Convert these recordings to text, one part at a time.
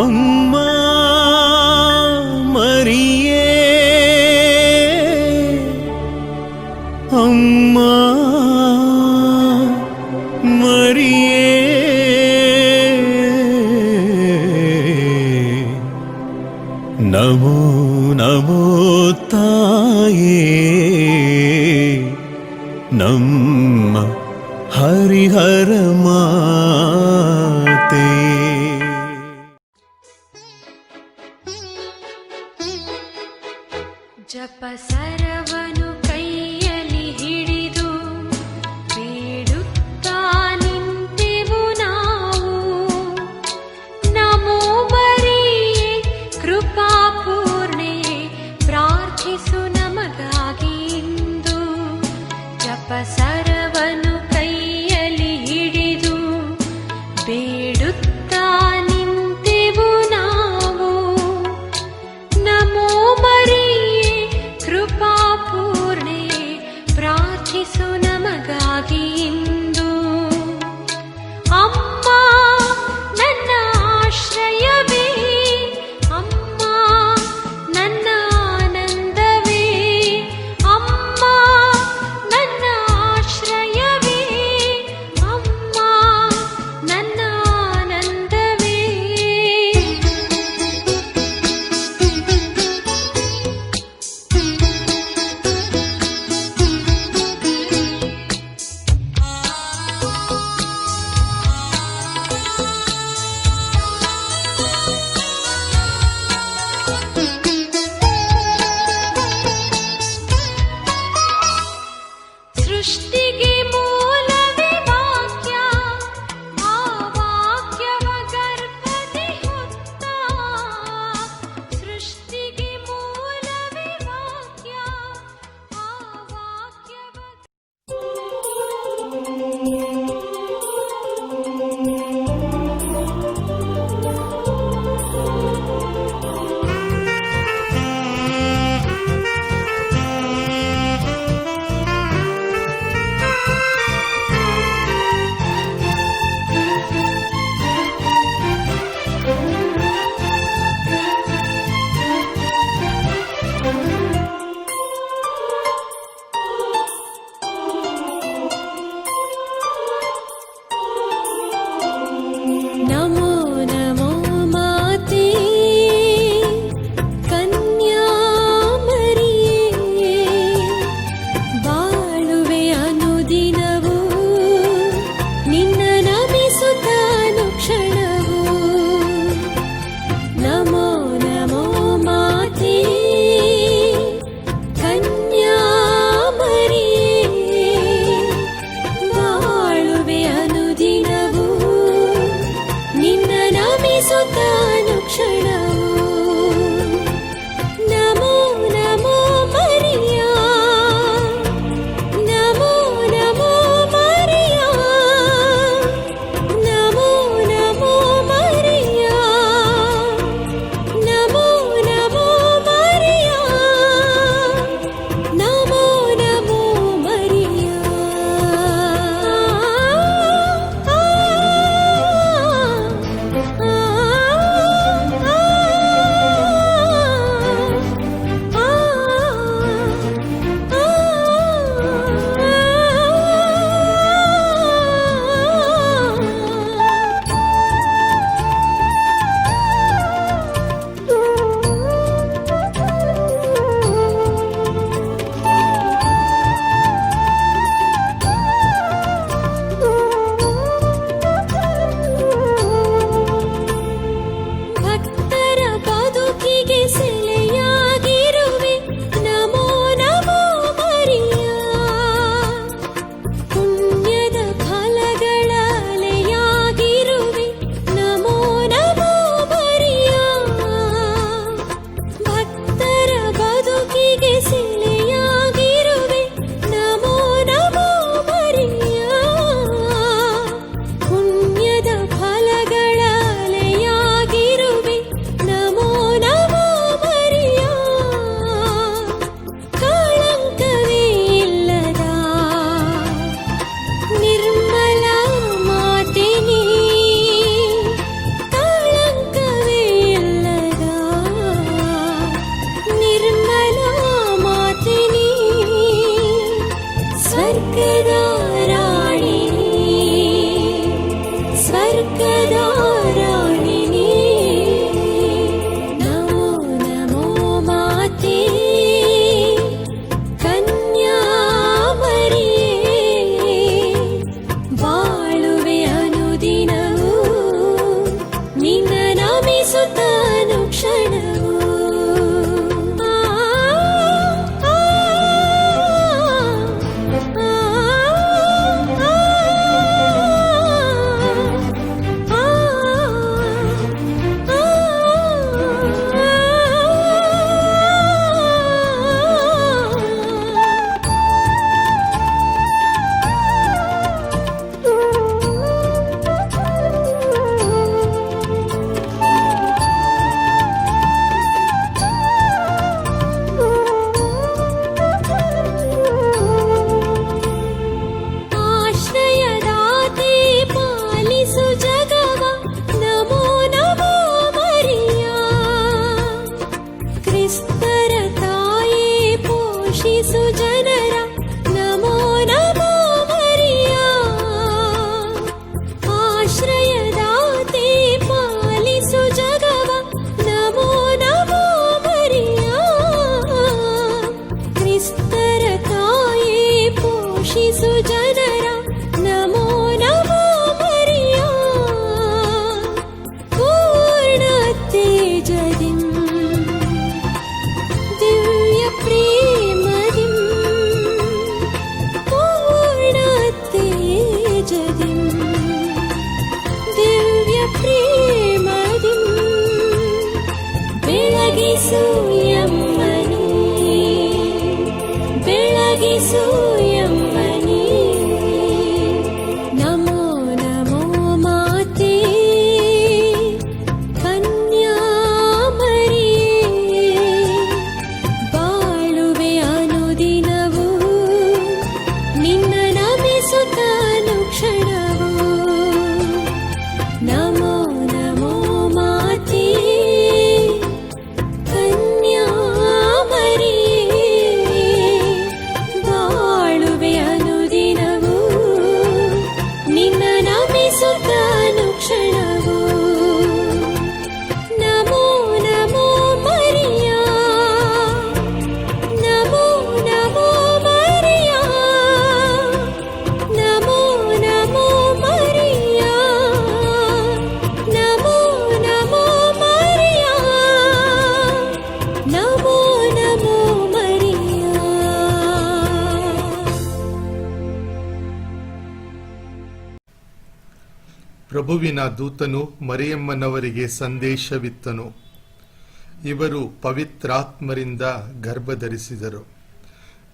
ಅಮ್ಮ ಮರಿಯೇ ಅಮ್ಮ ಮರಿಯೇ ನಮೋ ನಮೋ ತಾಯೇ ನಮ್ಮ ಹರಿಹರ ಮಾತೆ. ಜಪಸರವನು ಕೈಯಲ್ಲಿ ಹಿಡಿದು ಬೇಡುತ್ತಾ ನಿಂತೆವು ನಾವು. ನಮೋ ಮರಿಯೇ ಕೃಪಾಪೂರ್ಣೆ ಪ್ರಾರ್ಥಿಸು ನಮಗಾಗಿ ಇಂದು. ಜಪಸರವನು ಕೈಯಲ್ಲಿ ಹಿಡಿದು ಬೇಡುತ್ತಾ ನಿಂತೆವು ನಾವು. ನಮೋ ಮರಿಯೇ ಕೃಪಾಪೂರ್ಣೆ ಪ್ರಾರ್ಥಿಸು ನಮಗಾಗಿ ಇಂದು. ಅಮ್ಮ ನನ್ನ ಆಶ್ರಯವೇ, ಅಮ್ಮ ನನ್ನ ಆನಂದವೇ, ಅಮ್ಮ ನನ್ನ ಆಶ್ರಯವೇ, ಅಮ್ಮ ನನ್ನ ಆನಂದವೇ. ಪ್ರಭುವಿನ ದೂತನು ಮರಿಯಮ್ಮನವರಿಗೆ ಸಂದೇಶವಿತ್ತನು. ಇವರು ಪವಿತ್ರಾತ್ಮರಿಂದ ಗರ್ಭಧರಿಸಿದರು.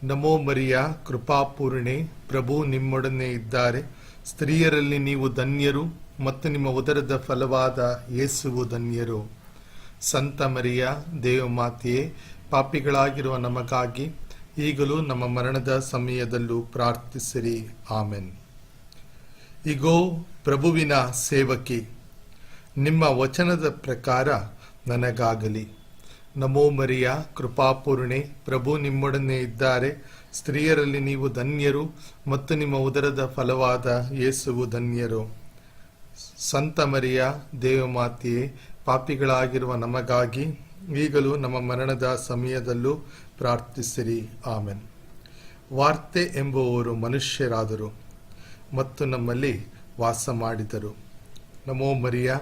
ನಮೋ ಮರಿಯ, ಕೃಪಾಪೂರ್ಣೆ, ಪ್ರಭು ನಿಮ್ಮೊಡನೆ ಇದ್ದಾರೆ. ಸ್ತ್ರೀಯರಲ್ಲಿ ನೀವು ಧನ್ಯರು ಮತ್ತು ನಿಮ್ಮ ಉದರದ ಫಲವಾದ ಯೇಸುವು ಧನ್ಯರು. ಸಂತ ಮರಿಯ, ದೇವಮಾತೆಯೇ, ಪಾಪಿಗಳಾಗಿರುವ ನಮಗಾಗಿ ಈಗಲೂ ನಮ್ಮ ಮರಣದ ಸಮಯದಲ್ಲೂ ಪ್ರಾರ್ಥಿಸಿರಿ. ಆಮೆನ್. ಇಗೋ ಪ್ರಭುವಿನ ಸೇವಕಿ, ನಿಮ್ಮ ವಚನದ ಪ್ರಕಾರ ನನಗಾಗಲಿ. ನಮೋ ಮರಿಯ, ಕೃಪಾಪೂರ್ಣೆ, ಪ್ರಭು ನಿಮ್ಮೊಡನೆ ಇದ್ದಾರೆ. ಸ್ತ್ರೀಯರಲ್ಲಿ ನೀವು ಧನ್ಯರು ಮತ್ತು ನಿಮ್ಮ ಉದರದ ಫಲವಾದ ಯೇಸುವು ಧನ್ಯರು. ಸಂತ ಮರಿಯ, ದೇವಮಾತೆಯೇ, ಪಾಪಿಗಳಾಗಿರುವ ನಮಗಾಗಿ ಈಗಲೂ ನಮ್ಮ ಮರಣದ ಸಮಯದಲ್ಲೂ ಪ್ರಾರ್ಥಿಸಿರಿ. ಆಮೆನ್. ವಾರ್ತೆ ಎಂಬುವವರು ಮನುಷ್ಯರಾದರು ಮತ್ತು ನಮ್ಮಲ್ಲಿ ವಾಸ ಮಾಡಿದರು. ನಮೋ ಮರಿಯ,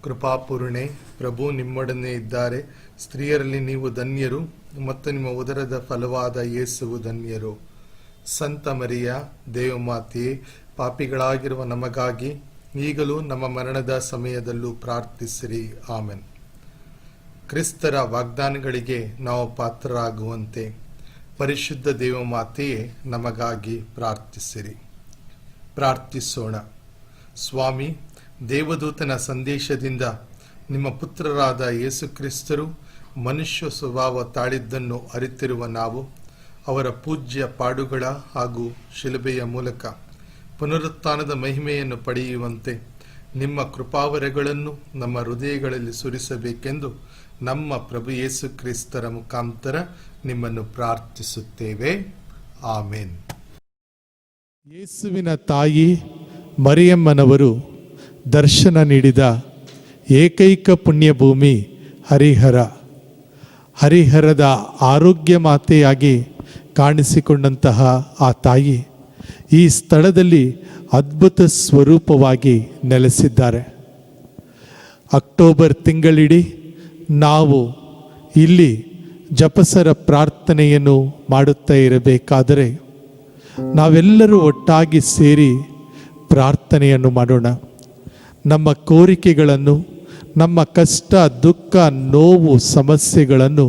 ಕೃಪಾಪೂರ್ಣೆ, ಪ್ರಭು ನಿಮ್ಮೊಡನೆ ಇದ್ದಾರೆ. ಸ್ತ್ರೀಯರಲ್ಲಿ ನೀವು ಧನ್ಯರು ಮತ್ತು ನಿಮ್ಮ ಉದರದ ಫಲವಾದ ಯೇಸುವು ಧನ್ಯರು. ಸಂತ ಮರಿಯ, ದೇವಮಾತೆಯೇ, ಪಾಪಿಗಳಾಗಿರುವ ನಮಗಾಗಿ ಈಗಲೂ ನಮ್ಮ ಮರಣದ ಸಮಯದಲ್ಲೂ ಪ್ರಾರ್ಥಿಸಿರಿ. ಆಮೆನ್. ಕ್ರಿಸ್ತರ ವಾಗ್ದಾನಗಳಿಗೆ ನಾವು ಪಾತ್ರರಾಗುವಂತೆ ಪರಿಶುದ್ಧ ದೇವಮಾತೆಯೇ ನಮಗಾಗಿ ಪ್ರಾರ್ಥಿಸಿರಿ. ಪ್ರಾರ್ಥಿಸೋಣ. ಸ್ವಾಮಿ, ದೇವದೂತನ ಸಂದೇಶದಿಂದ ನಿಮ್ಮ ಪುತ್ರರಾದ ಯೇಸು ಕ್ರಿಸ್ತರು ಮನುಷ್ಯ ಸ್ವಭಾವ ತಾಳಿದ್ದನ್ನು ಅರಿತಿರುವ ನಾವು ಅವರ ಪೂಜ್ಯ ಪಾಡುಗಳ ಹಾಗೂ ಶಿಲುಬೆಯ ಮೂಲಕ ಪುನರುತ್ಥಾನದ ಮಹಿಮೆಯನ್ನು ಪಡೆಯುವಂತೆ ನಿಮ್ಮ ಕೃಪಾವರಗಳನ್ನು ನಮ್ಮ ಹೃದಯಗಳಲ್ಲಿ ಸುರಿಸಬೇಕೆಂದು ನಮ್ಮ ಪ್ರಭು ಯೇಸು ಕ್ರಿಸ್ತರ ಮುಖಾಂತರ ನಿಮ್ಮನ್ನು ಪ್ರಾರ್ಥಿಸುತ್ತೇವೆ. ಆಮೇನ್. ಯೇಸುವಿನ ತಾಯಿ ಮರಿಯಮ್ಮನವರು ದರ್ಶನ ನೀಡಿದ ಏಕೈಕ ಪುಣ್ಯಭೂಮಿ ಹರಿಹರ. ಹರಿಹರದ ಆರೋಗ್ಯ ಮಾತೆಯಾಗಿ ಕಾಣಿಸಿಕೊಂಡಂತಹ ಆ ತಾಯಿ ಈ ಸ್ಥಳದಲ್ಲಿ ಅದ್ಭುತ ಸ್ವರೂಪವಾಗಿ ನೆಲೆಸಿದ್ದಾರೆ. ಅಕ್ಟೋಬರ್ ತಿಂಗಳಿಡೀ ನಾವು ಇಲ್ಲಿ ಜಪಸರ ಪ್ರಾರ್ಥನೆಯನ್ನು ಮಾಡುತ್ತಾ ಇರಬೇಕಾದರೆ ನಾವೆಲ್ಲರೂ ಒಟ್ಟಾಗಿ ಸೇರಿ ಪ್ರಾರ್ಥನೆಯನ್ನು ಮಾಡೋಣ. ನಮ್ಮ ಕೋರಿಕೆಗಳನ್ನು, ನಮ್ಮ ಕಷ್ಟ, ದುಃಖ, ನೋವು, ಸಮಸ್ಯೆಗಳನ್ನು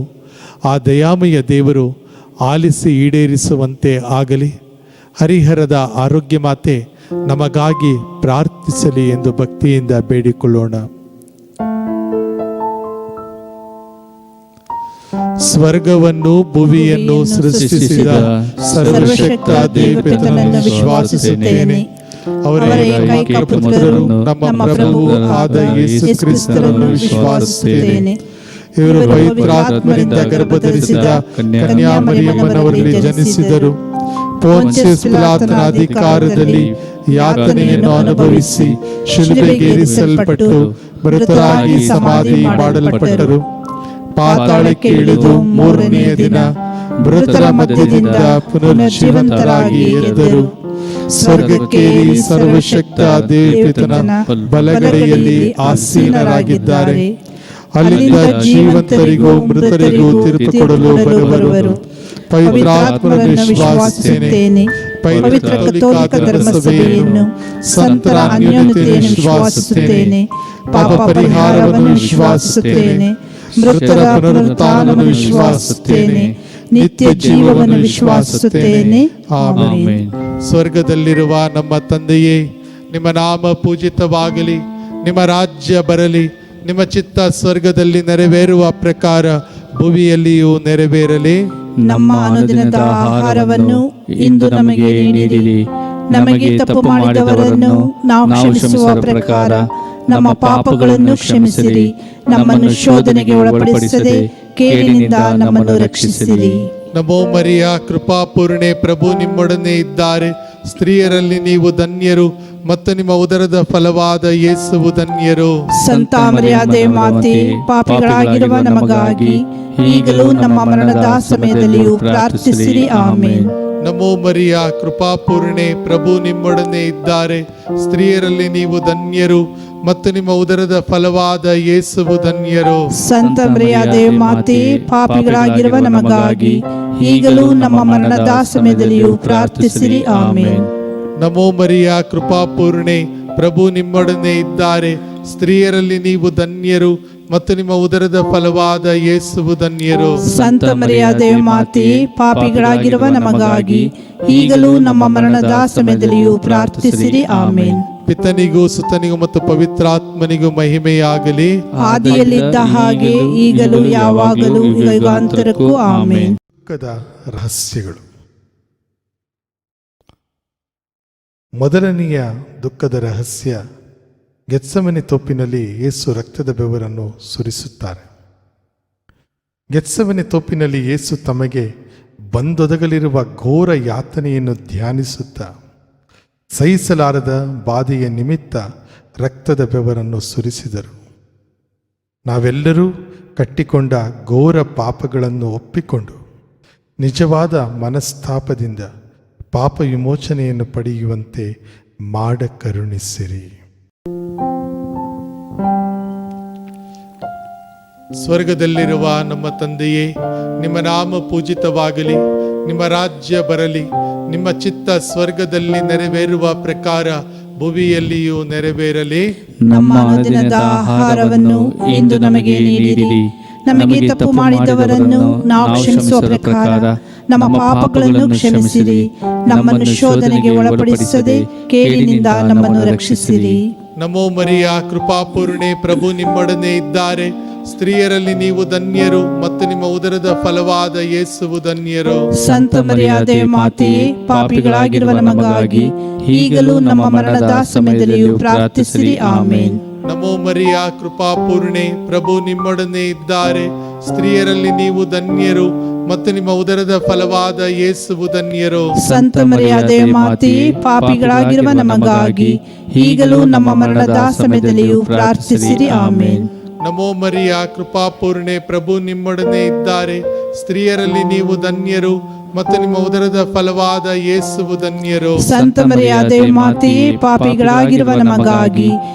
ಆ ದಯಾಮಯ ದೇವರು ಆಲಿಸಿ ಈಡೇರಿಸುವಂತೆ ಆಗಲಿ. ಹರಿಹರದ ಆರೋಗ್ಯ ಮಾತೆ ನಮಗಾಗಿ ಪ್ರಾರ್ಥಿಸಲಿ ಎಂದು ಭಕ್ತಿಯಿಂದ ಬೇಡಿಕೊಳ್ಳೋಣ. ಸ್ವರ್ಗವನ್ನು ಭುವಿಯನ್ನು ಸೃಷ್ಟಿಸಿದ ಸರ್ವಶಕ್ತ ದೇವತೆಯನ್ನು ವಿಶ್ವಾಸಿಸುತ್ತೇನೆ. ಅವರ ಏಕೈಕ ಪುತ್ರರು ನಮ್ಮ ಪ್ರಭು ಆದ ಯೇಸು ಕ್ರಿಸ್ತರನ್ನು ವಿಶ್ವಾಸಿಸುತ್ತೇನೆ. ಇವರು ಪವಿತ್ರಾತ್ಮರಿಂದ ಗರ್ಭಧರಿಸಿದ ಕನ್ಯಾ ಮರಿಯಮ್ಮನವರಲ್ಲಿ ಜನಿಸಿದರು. ಪೋನ್ಸಿಯಸ್ ಪಿಲಾತನ ಅಧಿಕಾರದಲ್ಲಿ ಯಾತನೆಯನ್ನು ಅನುಭವಿಸಿ ಶಿಲುಬೆಗೇರಿಸಲ್ಪಟ್ಟು ಮೃತರಾಗಿ ಸಮಾಧಿ ಮಾಡಲ್ಪಟ್ಟರು. ಪಾತಾಳಕ್ಕೆ ಇಳಿದು ಮೂರನೆಯ ದಿನ ಮೃತರ ಮಧ್ಯದಿಂದ ಪುನರ್ಜೀವಂತರಾಗಿ ಎದ್ದರು. ಸ್ವರ್ಗಕ್ಕೇರಿ ಸರ್ವಶಕ್ತ ದೇವಪಿತನ ಬಲಗಡೆಯಲ್ಲಿ ಆಸೀನರಾಗಿದ್ದಾರೆ. ಅಲ್ಲಿಂದ ಜೀವಂತರಿಗೂ ಮೃತರಿಗೂ ತೀರ್ಪು ಕೊಡಲು ಬರುವರು. ಪವಿತ್ರಾತ್ಮರನ್ನು ವಿಶ್ವಾಸಿಸುತ್ತೇನೆ. ಪವಿತ್ರ ಕಥೋಲಿಕ ಧರ್ಮಸಭೆಯನ್ನು, ಸಂತರ ಅನ್ಯೋನ್ಯತೆಯನ್ನು ವಿಶ್ವಾಸಿಸುತ್ತೇನೆ. ಪಾಪ ಪರಿಹಾರವನ್ನು ವಿಶ್ವಾಸಿಸುತ್ತೇನೆ. ಮೃತರ ಪುನರುತ್ಥಾನವನ್ನು ವಿಶ್ವಾಸಿಸುತ್ತೇನೆ. ನಿತ್ಯ ಜೀವವನ್ನು ವಿಶ್ವಾಸಿಸುತ್ತೇನೆ. ಆಮೆನ್. ಸ್ವರ್ಗದಲ್ಲಿರುವ ನಮ್ಮ ತಂದೆಯೇ, ನಿಮ್ಮ ನಾಮ ಪೂಜಿತವಾಗಲಿ. ನಿಮ್ಮ ರಾಜ್ಯ ಬರಲಿ. ನಿಮ್ಮ ಚಿತ್ತ ಸ್ವರ್ಗದಲ್ಲಿ ನೆರವೇರುವ ಪ್ರಕಾರ ಭುವಿಯಲ್ಲಿಯೂ ನೆರವೇರಲಿ. ನಮ್ಮ ಅನುದಿನದ ಆಹಾರವನ್ನು ಇಂದು ನಮಗೆ ನೀಡಿರಿ. ನಮಗೆ ತಪ್ಪು ಮಾಡಿದವರನ್ನು ನಾವು ಕ್ಷಮಿಸುವ ಪ್ರಕಾರ ನಮ್ಮ ಪಾಪಗಳನ್ನು ಕ್ಷಮಿಸಿರಿ. ನಮ್ಮನ್ನು ಶೋಧನೆಗೆ ಒಳಪಡಿಸದೆ ಕೇಡಿನಿಂದ ನಮ್ಮನ್ನು ರಕ್ಷಿಸಿರಿ. ನಮೋ ಮರಿಯ, ಕೃಪಾಪೂರ್ಣೆ, ಪ್ರಭು ನಿಮ್ಮೊಡನೆ ಇದ್ದಾರೆ. ಸ್ತ್ರೀಯರಲ್ಲಿ ನೀವು ಧನ್ಯರು ಮತ್ತು ನಿಮ್ಮ ಉದರದ ಫಲವಾದ ಯೇಸುವು ಧನ್ಯರು. ಸಂತ ಮರಿಯಾದೆ ಮಾತೆ, ಪಾಪಿಗಳಾಗಿರುವ ನಮಗಾಗಿ ಈಗಲೂ ನಮ್ಮ ಮರಣದ ಸಮಯದಲ್ಲಿಯೂ ಪ್ರಾರ್ಥಿಸಿರಿ. ಆಮೇನ್. ನಮೋ ಮರಿಯ, ಕೃಪಾಪೂರ್ಣೆ, ಪ್ರಭು ನಿಮ್ಮೊಡನೆ ಇದ್ದಾರೆ. ಸ್ತ್ರೀಯರಲ್ಲಿ ನೀವು ಧನ್ಯರು ಮತ್ತು ನಿಮ್ಮ ಉದರದ ಫಲವಾದ ಯೇಸುವು ಧನ್ಯರು. ಸಂತ ಮರಿಯಾದೆ ಮಾತೆ, ಪಾಪಿಗಳಾಗಿರುವ ನಮಗಾಗಿ ಈಗಲೂ ನಮ್ಮ ಮರಣದ ಸಮಯದಲ್ಲಿಯೂ ಪ್ರಾರ್ಥಿಸಿರಿ. ಆಮೇನ್. ನಮೋ ಮರಿಯ, ಕೃಪಾಪೂರ್ಣೆ, ಪ್ರಭು ನಿಮ್ಮೊಡನೆ ಇದ್ದಾರೆ. ಸ್ತ್ರೀಯರಲ್ಲಿ ನೀವು ಧನ್ಯರು ಮತ್ತು ನಿಮ್ಮ ಉದರದ ಫಲವಾದ ಯೇಸುವು ಧನ್ಯರು. ಸಂತ ಮರಿಯಾದೆ ಮಾತೆ, ಪಾಪಿಗಳಾಗಿರುವ ನಮಗಾಗಿ ಈಗಲೂ ನಮ್ಮ ಮರಣದ ಸಮಯದಲ್ಲಿಯೂ ಪ್ರಾರ್ಥಿಸಿರಿ. ಆಮೇನ್. ಪಿತನಿಗೂ ಸುತನಿಗೂ ಮತ್ತು ಪವಿತ್ರಾತ್ಮನಿಗೂ ಮಹಿಮೆಯಾಗಲಿ. ಆದಿಯಲ್ಲಿದ್ದ ಹಾಗೆ ಈಗಲೂ ಯಾವಾಗಲೂ ಯುಗಾಂತರಕ್ಕೂ ಆಮೇನ್. ದುಃಖದ ರಹಸ್ಯಗಳು. ಮೊದಲನೆಯ ದುಃಖದ ರಹಸ್ಯ, ಗೆತ್ಸಮನೆ ತೋಪಿನಲ್ಲಿ ಯೇಸು ರಕ್ತದ ಬೆವರನ್ನು ಸುರಿಸುತ್ತಾರೆ. ಗೆತ್ಸಮನೆ ತೋಪಿನಲ್ಲಿ ಯೇಸು ತಮಗೆ ಬಂದೊದಗಲಿರುವ ಘೋರ ಯಾತನೆಯನ್ನು ಧ್ಯಾನಿಸುತ್ತಾ ಸಹಿಸಲಾರದ ಬಾಧೆಯ ನಿಮಿತ್ತ ರಕ್ತದ ಬೆವರನ್ನು ಸುರಿಸಿದರು. ನಾವೆಲ್ಲರೂ ಕಟ್ಟಿಕೊಂಡ ಘೋರ ಪಾಪಗಳನ್ನು ಒಪ್ಪಿಕೊಂಡು ನಿಜವಾದ ಮನಸ್ತಾಪದಿಂದ ಪಾಪ ವಿಮೋಚನೆಯನ್ನು ಪಡೆಯುವಂತೆ ಮಾಡ ಕರುಣಿಸಿರಿ. ಸ್ವರ್ಗದಲ್ಲಿರುವ ನಮ್ಮ ತಂದೆಯೇ, ನಿಮ್ಮ ನಾಮ ಪೂಜಿತವಾಗಲಿ, ನಿಮ್ಮ ರಾಜ್ಯ ಬರಲಿ, ನಿಮ್ಮ ಚಿತ್ತ ಸ್ವರ್ಗದಲ್ಲಿ ನೆರವೇರುವ ಪ್ರಕಾರ ಭುವಿಯಲ್ಲಿಯೂ ನೆರವೇರಲಿ. ನಮ್ಮ ಅನುದಿನದ ಆಹಾರವನ್ನು ಇಂದು ನಮಗೆ ನೀಡಿರಿ. ನಮಗೆ ತಪ್ಪು ಮಾಡಿದವರನ್ನು ನಾವು ಕ್ಷಮಿಸುವ ಪ್ರಕಾರ ನಮ್ಮ ಪಾಪಗಳನ್ನು ಕ್ಷಮಿಸಿರಿ. ನಮ್ಮನ್ನು ಶೋಧನೆಗೆ ಒಳಪಡಿಸದೆ ಕೇಡಿನಿಂದ ನಮ್ಮನ್ನು ರಕ್ಷಿಸಿರಿ. ನಮೋ ಮರಿಯ, ಕೃಪಾಪೂರ್ಣೆ, ಪ್ರಭು ನಿಮ್ಮೊಡನೆ ಇದ್ದಾರೆ. ಸ್ತ್ರೀಯರಲ್ಲಿ ನೀವು ಧನ್ಯರು ಮತ್ತು ನಿಮ್ಮ ಉದರದ ಫಲವಾದ ಯೇಸುವು ಧನ್ಯರು. ಸಂತ ಮರಿಯಾದೆ ಮಾತೆಯೇ, ಪಾಪಿಗಳಾಗಿರುವ ನಮಗಾಗಿ ಈಗಲೂ ನಮ್ಮ ಮರಣದ ಸಮಯದಲ್ಲಿಯೂ ಪ್ರಾರ್ಥಿಸಿರಿ. ಆಮೇನ್. ನಮೋ ಮರಿಯ, ಕೃಪಾಪೂರ್ಣೆ, ಪ್ರಭು ನಿಮ್ಮೊಡನೆ ಇದ್ದಾರೆ. ಸ್ತ್ರೀಯರಲ್ಲಿ ನೀವು ಧನ್ಯರು ಮತ್ತು ನಿಮ್ಮ ಉದರದ ಫಲವಾದ ಯೇಸುವು ಧನ್ಯರು. ಸಂತ ಮರಿಯಾದೆ ಮಾತೆಯೇ, ಪಾಪಿಗಳಾಗಿರುವ ನಮಗಾಗಿ ಈಗಲೂ ನಮ್ಮ ಮರಣದ ಸಮಯದಲ್ಲಿಯೂ ಪ್ರಾರ್ಥಿಸಿರಿ. ಆಮೇನ್. ನಮೋ ಮರಿಯ, ಕೃಪಾಪೂರ್ಣೆ, ಪ್ರಭು ನಿಮ್ಮೊಡನೆ ಇದ್ದಾರೆ. ಸ್ತ್ರೀಯರಲ್ಲಿ ನೀವು ಧನ್ಯರು ಮತ್ತು ನಿಮ್ಮ ಉದರದ ಫಲವಾದ ಯೇಸುವು ಧನ್ಯರು. ಸಂತ ಮರಿಯಾದೆ ಮಾತೆಯೇ, ಪಾಪಿಗಳಾಗಿರುವ ನಮಗಾಗಿ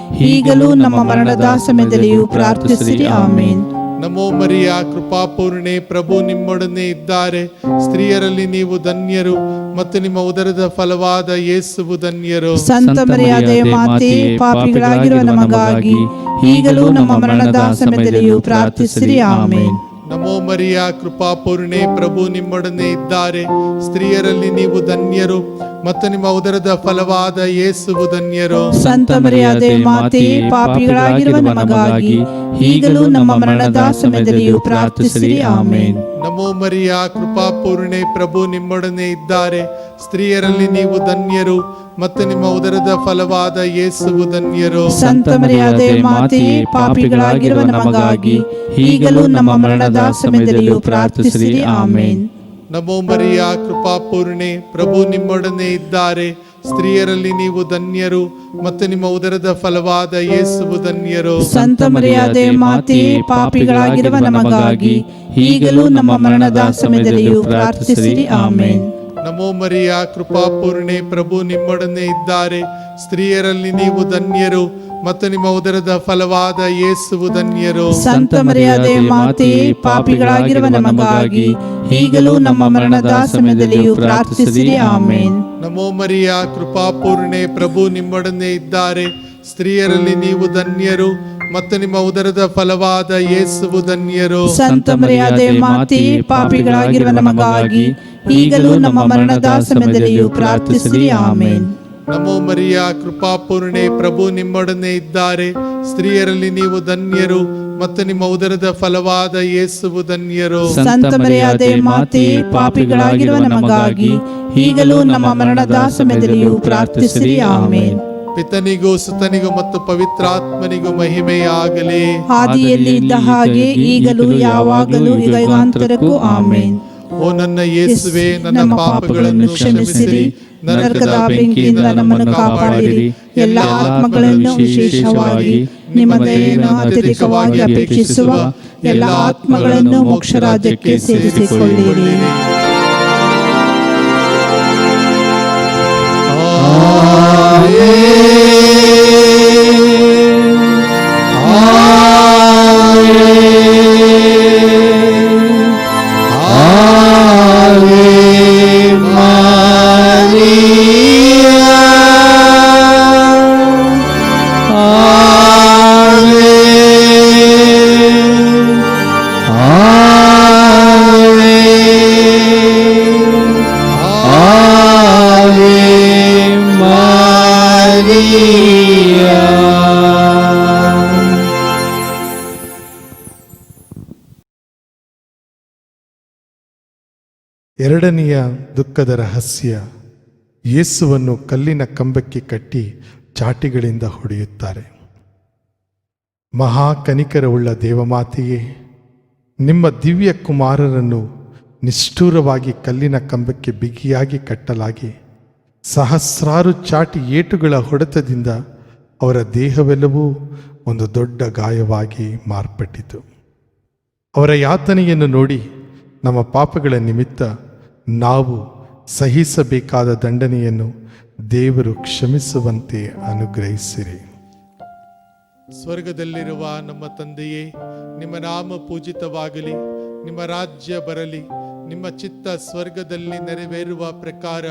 ಈಗಲೂ ನಮ್ಮ ಮರಣದ ಸಮಯದಲ್ಲಿಯೂ ಪ್ರಾರ್ಥಿಸಿರಿ. ಆಮೇನ್. ನಮೋ ಮರಿಯ, ಕೃಪಾಪೂರ್ಣೆ, ಪ್ರಭು ನಿಮ್ಮೊಡನೆ ಇದ್ದಾರೆ. ಸ್ತ್ರೀಯರಲ್ಲಿ ನೀವು ಧನ್ಯರು ಮತ್ತು ನಿಮ್ಮ ಉದರದ ಫಲವಾದ ಯೇಸುವು ಧನ್ಯರು. ಸಂತ ಮರಿಯಾದೆ ಮಾತೆಯೇ, ಪಾಪಿಗಳಾಗಿರುವ ನಮಗಾಗಿ ಈಗಲೂ ನಮ್ಮ ಮರಣದ ಸಮಯದಲ್ಲಿಯೂ ಪ್ರಾರ್ಥಿಸಿರಿ. ಆಮೇನ್. ನಮೋ ಮರಿಯ, ಕೃಪಾಪೂರ್ಣೆ, ಪ್ರಭು ನಿಮ್ಮೊಡನೆ ಇದ್ದಾರೆ. ಸ್ತ್ರೀಯರಲ್ಲಿ ನೀವು ಧನ್ಯರು ಮತ್ತು ನಿಮ್ಮ ಉದರದ ಫಲವಾದ ಯೇಸುವು ಧನ್ಯರು. ಸಂತ ಮರಿಯಾದೆ ಮಾತೆಯೇ, ಪಾಪಿಗಳಾಗಿರುವ ನಮಗಾಗಿ ಈಗಲೂ ನಮ್ಮ ಮರಣದ ಸಮಯದಲ್ಲಿಯೂ ಪ್ರಾರ್ಥಿಸಿರಿ. ಆಮೇನ್. ನಮೋ ಮರಿಯ, ಕೃಪಾಪೂರ್ಣೆ, ಪ್ರಭು ನಿಮ್ಮೊಡನೆ ಇದ್ದಾರೆ. ಸ್ತ್ರೀಯರಲ್ಲಿ ನೀವು ಧನ್ಯರು ಮತ್ತು ನಿಮ್ಮ ಉದರದ ಫಲವಾದ ಯೇಸುವು ಧನ್ಯರು. ಸಂತ ಮರಿಯಾದೆ ಮಾತೆಯೇ, ಪಾಪಿಗಳಾಗಿರುವ ನಮಗಾಗಿ ಈಗಲೂ ನಮ್ಮ ಮರಣದ ಸಮಯದಲ್ಲಿಯೂ ಪ್ರಾರ್ಥಿಸಿರಿ. ಆಮೇನ್. ನಮೋ ಮರಿಯ, ಕೃಪಾಪೂರ್ಣೆ, ಪ್ರಭು ನಿಮ್ಮೊಡನೆ ಇದ್ದಾರೆ. ಸ್ತ್ರೀಯರಲ್ಲಿ ನೀವು ಧನ್ಯರು ಮತ್ತು ನಿಮ್ಮ ಉದರದ ಫಲವಾದ ಯೇಸುವು ಧನ್ಯರು. ಸಂತ ಮರಿಯಾದೆ ಮಾತೆಯೇ, ಪಾಪಿಗಳಾಗಿರುವ ನಮಗಾಗಿ ಈಗಲೂ ನಮ್ಮ ಮರಣದ ಸಮಯದಲ್ಲಿಯೂ ಪ್ರಾರ್ಥಿಸಿರಿ. ಆಮೇನ್. ನಮೋ ಮರಿಯ, ಕೃಪಾಪೂರ್ಣೆ, ಪ್ರಭು ನಿಮ್ಮೊಡನೆ ಇದ್ದಾರೆ. ಸ್ತ್ರೀಯರಲ್ಲಿ ನೀವು ಧನ್ಯರು ಮತ್ತು ನಿಮ್ಮ ಉದರದ ಫಲವಾದ ಯೇಸುವು ಧನ್ಯರು. ಸಂತ ಮರಿಯಾದೆ ಮಾತೆಯೇ, ಪಾಪಿಗಳಾಗಿರುವ ನಮಗಾಗಿ ಈಗಲೂ ನಮ್ಮ ಮರಣದ ಸಮಯದಲ್ಲಿಯೂ ಪ್ರಾರ್ಥಿಸಿರಿ. ಆಮೇನ್. ನಮೋ ಮರಿಯ, ಕೃಪಾಪೂರ್ಣೆ, ಪ್ರಭು ನಿಮ್ಮೊಡನೆ ಇದ್ದಾರೆ. ಸ್ತ್ರೀಯರಲ್ಲಿ ನೀವು ಧನ್ಯರು ಮತ್ತು ನಿಮ್ಮ ಉದರದ ಫಲವಾದ ಯೇಸುವು ಧನ್ಯರು. ಸಂತ ಮರಿಯಾದೆ ಮಾತೆಯೇ, ಪಾಪಿಗಳಾಗಿರುವ ನಮಗಾಗಿ ಈಗಲೂ ನಮ್ಮ ಮರಣದ ಸಮಯದಲ್ಲಿಯೂ ಪ್ರಾರ್ಥಿಸಿರಿ. ಆಮೇನ್. ನಮೋ ಮರಿಯ, ಕೃಪಾಪೂರ್ಣೆ, ಪ್ರಭು ನಿಮ್ಮೊಡನೆ ಇದ್ದಾರೆ. ಸ್ತ್ರೀಯರಲ್ಲಿ ನೀವು ಧನ್ಯರು ಮತ್ತು ನಿಮ್ಮ ಉದರದ ಫಲವಾದ ಯೇಸುವು ಧನ್ಯರು. ಸಂತ ಮರಿಯಾದೆ ಮಾತೆಯೇ, ಪಾಪಿಗಳಾಗಿರುವ ನಮಗಾಗಿ ಈಗಲೂ ನಮ್ಮ ಮರಣದ ಸಮಯದಲ್ಲಿಯೂ ಪ್ರಾರ್ಥಿಸಿರಿ. ಆಮೇನ್. ಪಿತನಿಗೂ ಸುತನಿಗೂ ಮತ್ತು ಪವಿತ್ರಾತ್ಮನಿಗೂ ಮಹಿಮೆಯಾಗಲಿ. ಆದಿಯಲ್ಲಿ ಇದ್ದ ಹಾಗೆ ಈಗಲೂ ಯಾವಾಗಲೂ ಯುಗಾಂತರಕ್ಕೂ ಆಮೇನ್. ಓ ನನ್ನ ಯೇಸುವೆ, ನನ್ನ ಪಾಪಗಳನ್ನು ಕ್ಷಮಿಸಿರಿ, ನರಕದ ಬೆಂಕಿಯಿಂದ ನಮ್ಮನ್ನು ಕಾಪಾಡಿರಿ. ಎಲ್ಲ ಆತ್ಮಗಳನ್ನು ವಿಶೇಷವಾಗಿ ನಿಮ್ಮ ದಯೆಯನ್ನು ಅತ್ಯಧಿಕವಾಗಿ ಅಪೇಕ್ಷಿಸುವ ಎಲ್ಲ ಆತ್ಮಗಳನ್ನು ಮೋಕ್ಷ ರಾಜ್ಯಕ್ಕೆ ಸೇರಿಸಿಕೊಳ್ಳಿರಿ. ಎರಡನೆಯ ದುಃಖದ ರಹಸ್ಯ, ಯೇಸುವನ್ನು ಕಲ್ಲಿನ ಕಂಬಕ್ಕೆ ಕಟ್ಟಿ ಚಾಟಿಗಳಿಂದ ಹೊಡೆಯುತ್ತಾರೆ. ಮಹಾ ಕನಿಕರವುಳ್ಳ ದೇವಮಾತೆಯೇ, ನಿಮ್ಮ ದಿವ್ಯ ಕುಮಾರರನ್ನು ನಿಷ್ಠೂರವಾಗಿ ಕಲ್ಲಿನ ಕಂಬಕ್ಕೆ ಬಿಗಿಯಾಗಿ ಕಟ್ಟಲಾಗಿ ಸಹಸ್ರಾರು ಚಾಟಿ ಏಟುಗಳ ಹೊಡೆತದಿಂದ ಅವರ ದೇಹವೆಲ್ಲವೂ ಒಂದು ದೊಡ್ಡ ಗಾಯವಾಗಿ ಮಾರ್ಪಟ್ಟಿತು. ಅವರ ಯಾತನೆಯನ್ನು ನೋಡಿ ನಮ್ಮ ಪಾಪಗಳ ನಿಮಿತ್ತ ನಾವು ಸಹಿಸಬೇಕಾದ ದಂಡನೆಯನ್ನು ದೇವರು ಕ್ಷಮಿಸುವಂತೆ ಅನುಗ್ರಹಿಸಿರಿ. ಸ್ವರ್ಗದಲ್ಲಿರುವ ನಮ್ಮ ತಂದೆಯೇ, ನಿಮ್ಮ ನಾಮ ಪೂಜಿತವಾಗಲಿ, ನಿಮ್ಮ ರಾಜ್ಯ ಬರಲಿ, ನಿಮ್ಮ ಚಿತ್ತ ಸ್ವರ್ಗದಲ್ಲಿ ನೆರವೇರುವ ಪ್ರಕಾರ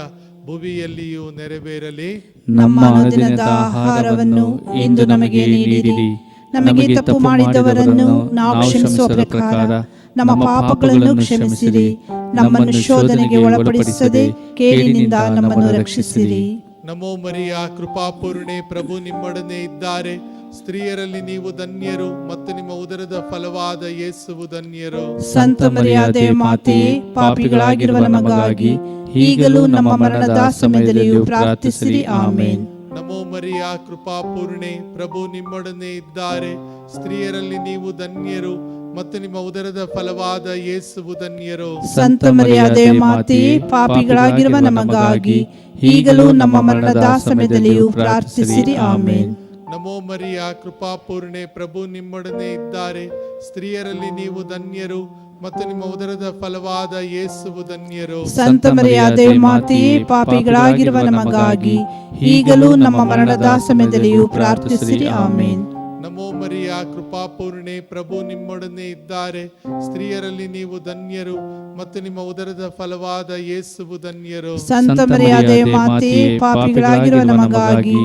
ಭುವಿಯಲ್ಲಿಯೂ ನೆರವೇರಲಿ. ನಮ್ಮ ಅನುದಿನದ ಆಹಾರವನ್ನು ಇಂದು ನಮಗೆ ನೀಡಿರಿ. ನಮಗೆ ತಪ್ಪು ಮಾಡಿದವರನ್ನು ನಾವು ಕ್ಷಮಿಸುವ ಪ್ರಕಾರ ನಮ್ಮ ಪಾಪಗಳನ್ನು ಕ್ಷಮಿಸಿರಿ. ನಮ್ಮನ್ನು ಶೋಧನೆಗೆ ಒಳಪಡಿಸದೆ ಕೇಡಿನಿಂದ ನಮ್ಮನ್ನು ರಕ್ಷಿಸಿರಿ. ನಮೋ ಮರಿಯ, ಕೃಪಾಪೂರ್ಣೆ, ಪ್ರಭು ನಿಮ್ಮೊಡನೆ ಇದ್ದಾರೆ. ಸ್ತ್ರೀಯರಲ್ಲಿ ನೀವು ಧನ್ಯರು ಮತ್ತು ನಿಮ್ಮ ಉದರದ ಫಲವಾದ ಯೇಸುವು ಧನ್ಯರು. ಸಂತ ಮರಿಯಾದೆ ಮಾತೆಯೇ, ಪಾಪಿಗಳಾಗಿರುವ ನಮಗಾಗಿ ಈಗಲೂ ನಮ್ಮ ಮರಣದ ಸಮಯದಲ್ಲಿಯೂ ಪ್ರಾರ್ಥಿಸಿರಿ. ಆಮೇನ್. ನಮೋ ಮರಿಯ, ಕೃಪಾಪೂರ್ಣೆ, ಪ್ರಭು ನಿಮ್ಮೊಡನೆ ಇದ್ದಾರೆ. ಸ್ತ್ರೀಯರಲ್ಲಿ ನೀವು ಧನ್ಯರು ಮತ್ತು ನಿಮ್ಮ ಉದರದ ಫಲವಾದ ಯೇಸುವು ಧನ್ಯರು. ಸಂತ ಮರಿಯಾದೆ ಮಾತೆಯೇ, ಪಾಪಿಗಳಾಗಿರುವ ನಮಗಾಗಿ ಈಗಲೂ ನಮ್ಮ ಮರಣದ ಸಮಯದಲ್ಲಿಯೂ ಪ್ರಾರ್ಥಿಸಿರಿ. ಆಮೇನ್. ನಮೋ ಮರಿಯ, ಕೃಪಾಪೂರ್ಣೆ, ಪ್ರಭು ನಿಮ್ಮೊಡನೆ ಇದ್ದಾರೆ. ಸ್ತ್ರೀಯರಲ್ಲಿ ನೀವು ಧನ್ಯರು ಮತ್ತು ನಿಮ್ಮ ಉದರದ ಫಲವಾದ ಯೇಸುವು ಧನ್ಯರು. ಸಂತ ಮರಿಯಾದೆ ಮಾತೆಯೇ, ಪಾಪಿಗಳಾಗಿರುವ ನಮಗಾಗಿ ಈಗಲೂ ನಮ್ಮ ಮರಣದ ಸಮಯದಲ್ಲಿಯೂ ಪ್ರಾರ್ಥಿಸಿರಿ. ಆಮೇನ್. ನಮೋ ಮರಿಯ, ಕೃಪಾಪೂರ್ಣೆ, ಪ್ರಭು ನಿಮ್ಮೊಡನೆ ಇದ್ದಾರೆ. ಸ್ತ್ರೀಯರಲ್ಲಿ ನೀವು ಧನ್ಯರು ಮತ್ತು ನಿಮ್ಮ ಉದರದ ಫಲವಾದ ಯೇಸುವು ಧನ್ಯರು. ಸಂತ ಮರಿಯಾದೆ ಮಾತೆಯೇ, ಪಾಪಿಗಳಾಗಿರುವ ನಮಗಾಗಿ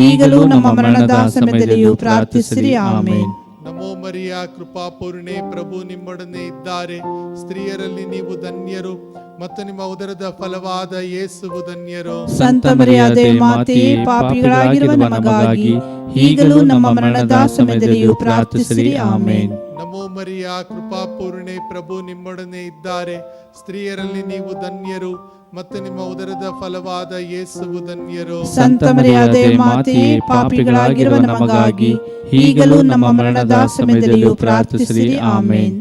ಈಗಲೂ ನಮ್ಮ ಮರಣದ ಸಮಯದಲ್ಲಿಯೂ ಪ್ರಾರ್ಥಿಸಿರಿ. ಆಮೇನ್. ನಮೋ ಮರಿಯ, ಕೃಪಾಪೂರ್ಣೆ, ಪ್ರಭು ನಿಮ್ಮೊಡನೆ ಇದ್ದಾರೆ. ಸ್ತ್ರೀಯರಲ್ಲಿ ನೀವು ಧನ್ಯರು ಮತ್ತು ನಿಮ್ಮ ಉದರದ ಫಲವಾದ ಯೇಸುವು ಧನ್ಯರು. ಸಂತ ಮರಿಯಾದೆ ಮಾತೆಯೇ, ಪಾಪಿಗಳಾಗಿರುವ ನಮಗಾಗಿ ಈಗಲೂ ನಮ್ಮ ಮರಣದ ಸಮಯದಲ್ಲಿಯೂ ಪ್ರಾರ್ಥಿಸಿರಿ. ಆಮೇನ್. ನಮೋ ಮರಿಯ, ಕೃಪಾಪೂರ್ಣೆ, ಪ್ರಭು ನಿಮ್ಮೊಡನೆ ಇದ್ದಾರೆ. ಸ್ತ್ರೀಯರಲ್ಲಿ ನೀವು ಧನ್ಯರು ಮತ್ತು ನಿಮ್ಮ ಉದರದ ಫಲವಾದ ಯೇಸುವು ಧನ್ಯರು. ಸಂತ ಮರಿಯಾದೆ ಮಾತೆಯೇ, ಪಾಪಿಗಳಾಗಿರುವ ನಮಗಾಗಿ ಈಗಲೂ ನಮ್ಮ ಮರಣದ ಸಮಯದಲ್ಲಿಯೂ ಪ್ರಾರ್ಥಿಸಿರಿ. ಆಮೇನ್.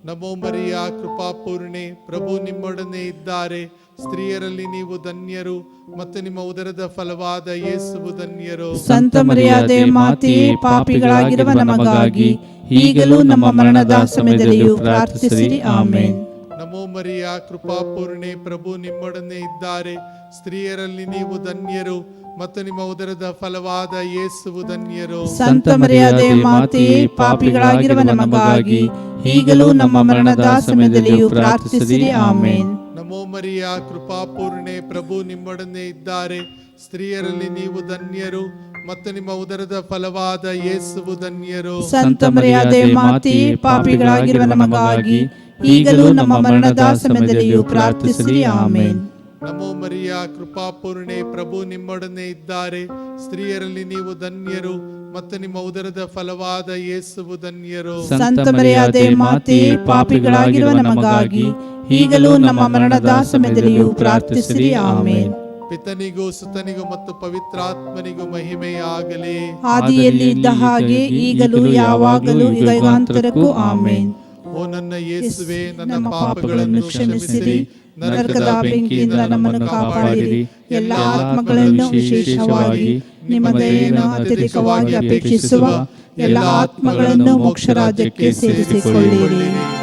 ನಮೋ ಮರಿಯ, ಕೃಪಾಪೂರ್ಣೆ, ಪ್ರಭು ನಿಮ್ಮೊಡನೆ ಇದ್ದಾರೆ. ಸ್ತ್ರೀಯರಲ್ಲಿ ನೀವು ಧನ್ಯರು ಮತ್ತು ನಿಮ್ಮ ಉದರದ ಫಲವಾದ ಯೇಸುವು ಧನ್ಯರು. ಸಂತ ಮರಿಯಾದೆ ಮಾತೆಯೇ, ಪಾಪಿಗಳಾಗಿರುವ ನಮಗಾಗಿ ಈಗಲೂ ನಮ್ಮ ಮರಣದ ಸಮಯದಲ್ಲಿಯೂ ಪ್ರಾರ್ಥಿಸಿರಿ. ಆಮೇನ್. ನಮೋ ಮರಿಯ, ಕೃಪಾಪೂರ್ಣೆ, ಪ್ರಭು ನಿಮ್ಮೊಡನೆ ಇದ್ದಾರೆ. ಸ್ತ್ರೀಯರಲ್ಲಿ ನೀವು ಧನ್ಯರು ಮತ್ತು ನಿಮ್ಮ ಉದರದ ಫಲವಾದ ಯೇಸುವು ಧನ್ಯರು. ಸಂತ ಮರಿಯಾದೆ ಮಾತೆಯೇ, ಪಾಪಿಗಳಾಗಿರುವ ನಮಗಾಗಿ ಈಗಲೂ ನಮ್ಮ ಮರಣದ ಸಮಯದಲ್ಲಿಯೂ ಪ್ರಾರ್ಥಿಸಿರಿ. ಆಮೇನ್. ನಮೋ ಮರಿಯ, ಕೃಪಾಪೂರ್ಣೆ, ಪ್ರಭು ನಿಮ್ಮೊಡನೆ ಇದ್ದಾರೆ. ಸ್ತ್ರೀಯರಲ್ಲಿ ನೀವು ಧನ್ಯರು ಮತ್ತು ನಿಮ್ಮ ಉದರದ ಫಲವಾದ ಯೇಸುವು ಧನ್ಯರು. ಸಂತ ಮರಿಯಾದೆ ಮಾತೆಯೇ, ಪಾಪಿಗಳಾಗಿರುವ ನಮಗಾಗಿ ಈಗಲೂ ನಮ್ಮ ಮರಣದ ಸಮಯದಲ್ಲಿಯೂ ಪ್ರಾರ್ಥಿಸಿರಿ. ಆಮೇನ್. ನಮೋ ಮರಿಯ, ಕೃಪಾಪೂರ್ಣೆ, ಪ್ರಭು ನಿಮ್ಮೊಡನೆ ಇದ್ದಾರೆ. ಸ್ತ್ರೀಯರಲ್ಲಿ ನೀವು ಧನ್ಯರು ಮತ್ತು ನಿಮ್ಮ ಉದರದ ಫಲವಾದ ಯೇಸುವು ಧನ್ಯರು. ಸಂತ ಮರಿಯಾದೆ ಮಾತೆಯೇ, ಪಾಪಿಗಳಾಗಿರುವ ನಮಗಾಗಿ ಈಗಲೂ ನಮ್ಮ ಮರಣದ ಸಮಯದಲ್ಲಿಯೂ ಪ್ರಾರ್ಥಿಸಿರಿ. ಆಮೇನ್. ಪಿತನಿಗೂ ಸುತನಿಗೂ ಮತ್ತು ಪವಿತ್ರಾತ್ಮನಿಗೂ ಮಹಿಮೆಯಾಗಲಿ. ಆದಿಯಲ್ಲಿ ಇದ್ದ ಹಾಗೆ ಈಗಲೂ ಯಾವಾಗಲೂ ಯುಗಾಂತರಕ್ಕೂ. ಆಮೇನ್. ಓ ನನ್ನ ಯೇಸುವೆ, ನನ್ನ ಪಾಪಗಳನ್ನು ಕ್ಷಮಿಸಿರಿ, ನರಕದ ಬೆಂಕಿಯಿಂದ ನಮ್ಮನ್ನು ಕಾಪಾಡಿರಿ. ಎಲ್ಲ ಆತ್ಮಗಳನ್ನು, ವಿಶೇಷವಾಗಿ ನಿಮ್ಮ ದಯೆಯನ್ನು ಅತ್ಯಧಿಕವಾಗಿ ಅಪೇಕ್ಷಿಸುವ ಎಲ್ಲ ಆತ್ಮಗಳನ್ನು ಮೋಕ್ಷ ರಾಜ್ಯಕ್ಕೆ ಸೇರಿಸಿಕೊಳ್ಳಿರಿ.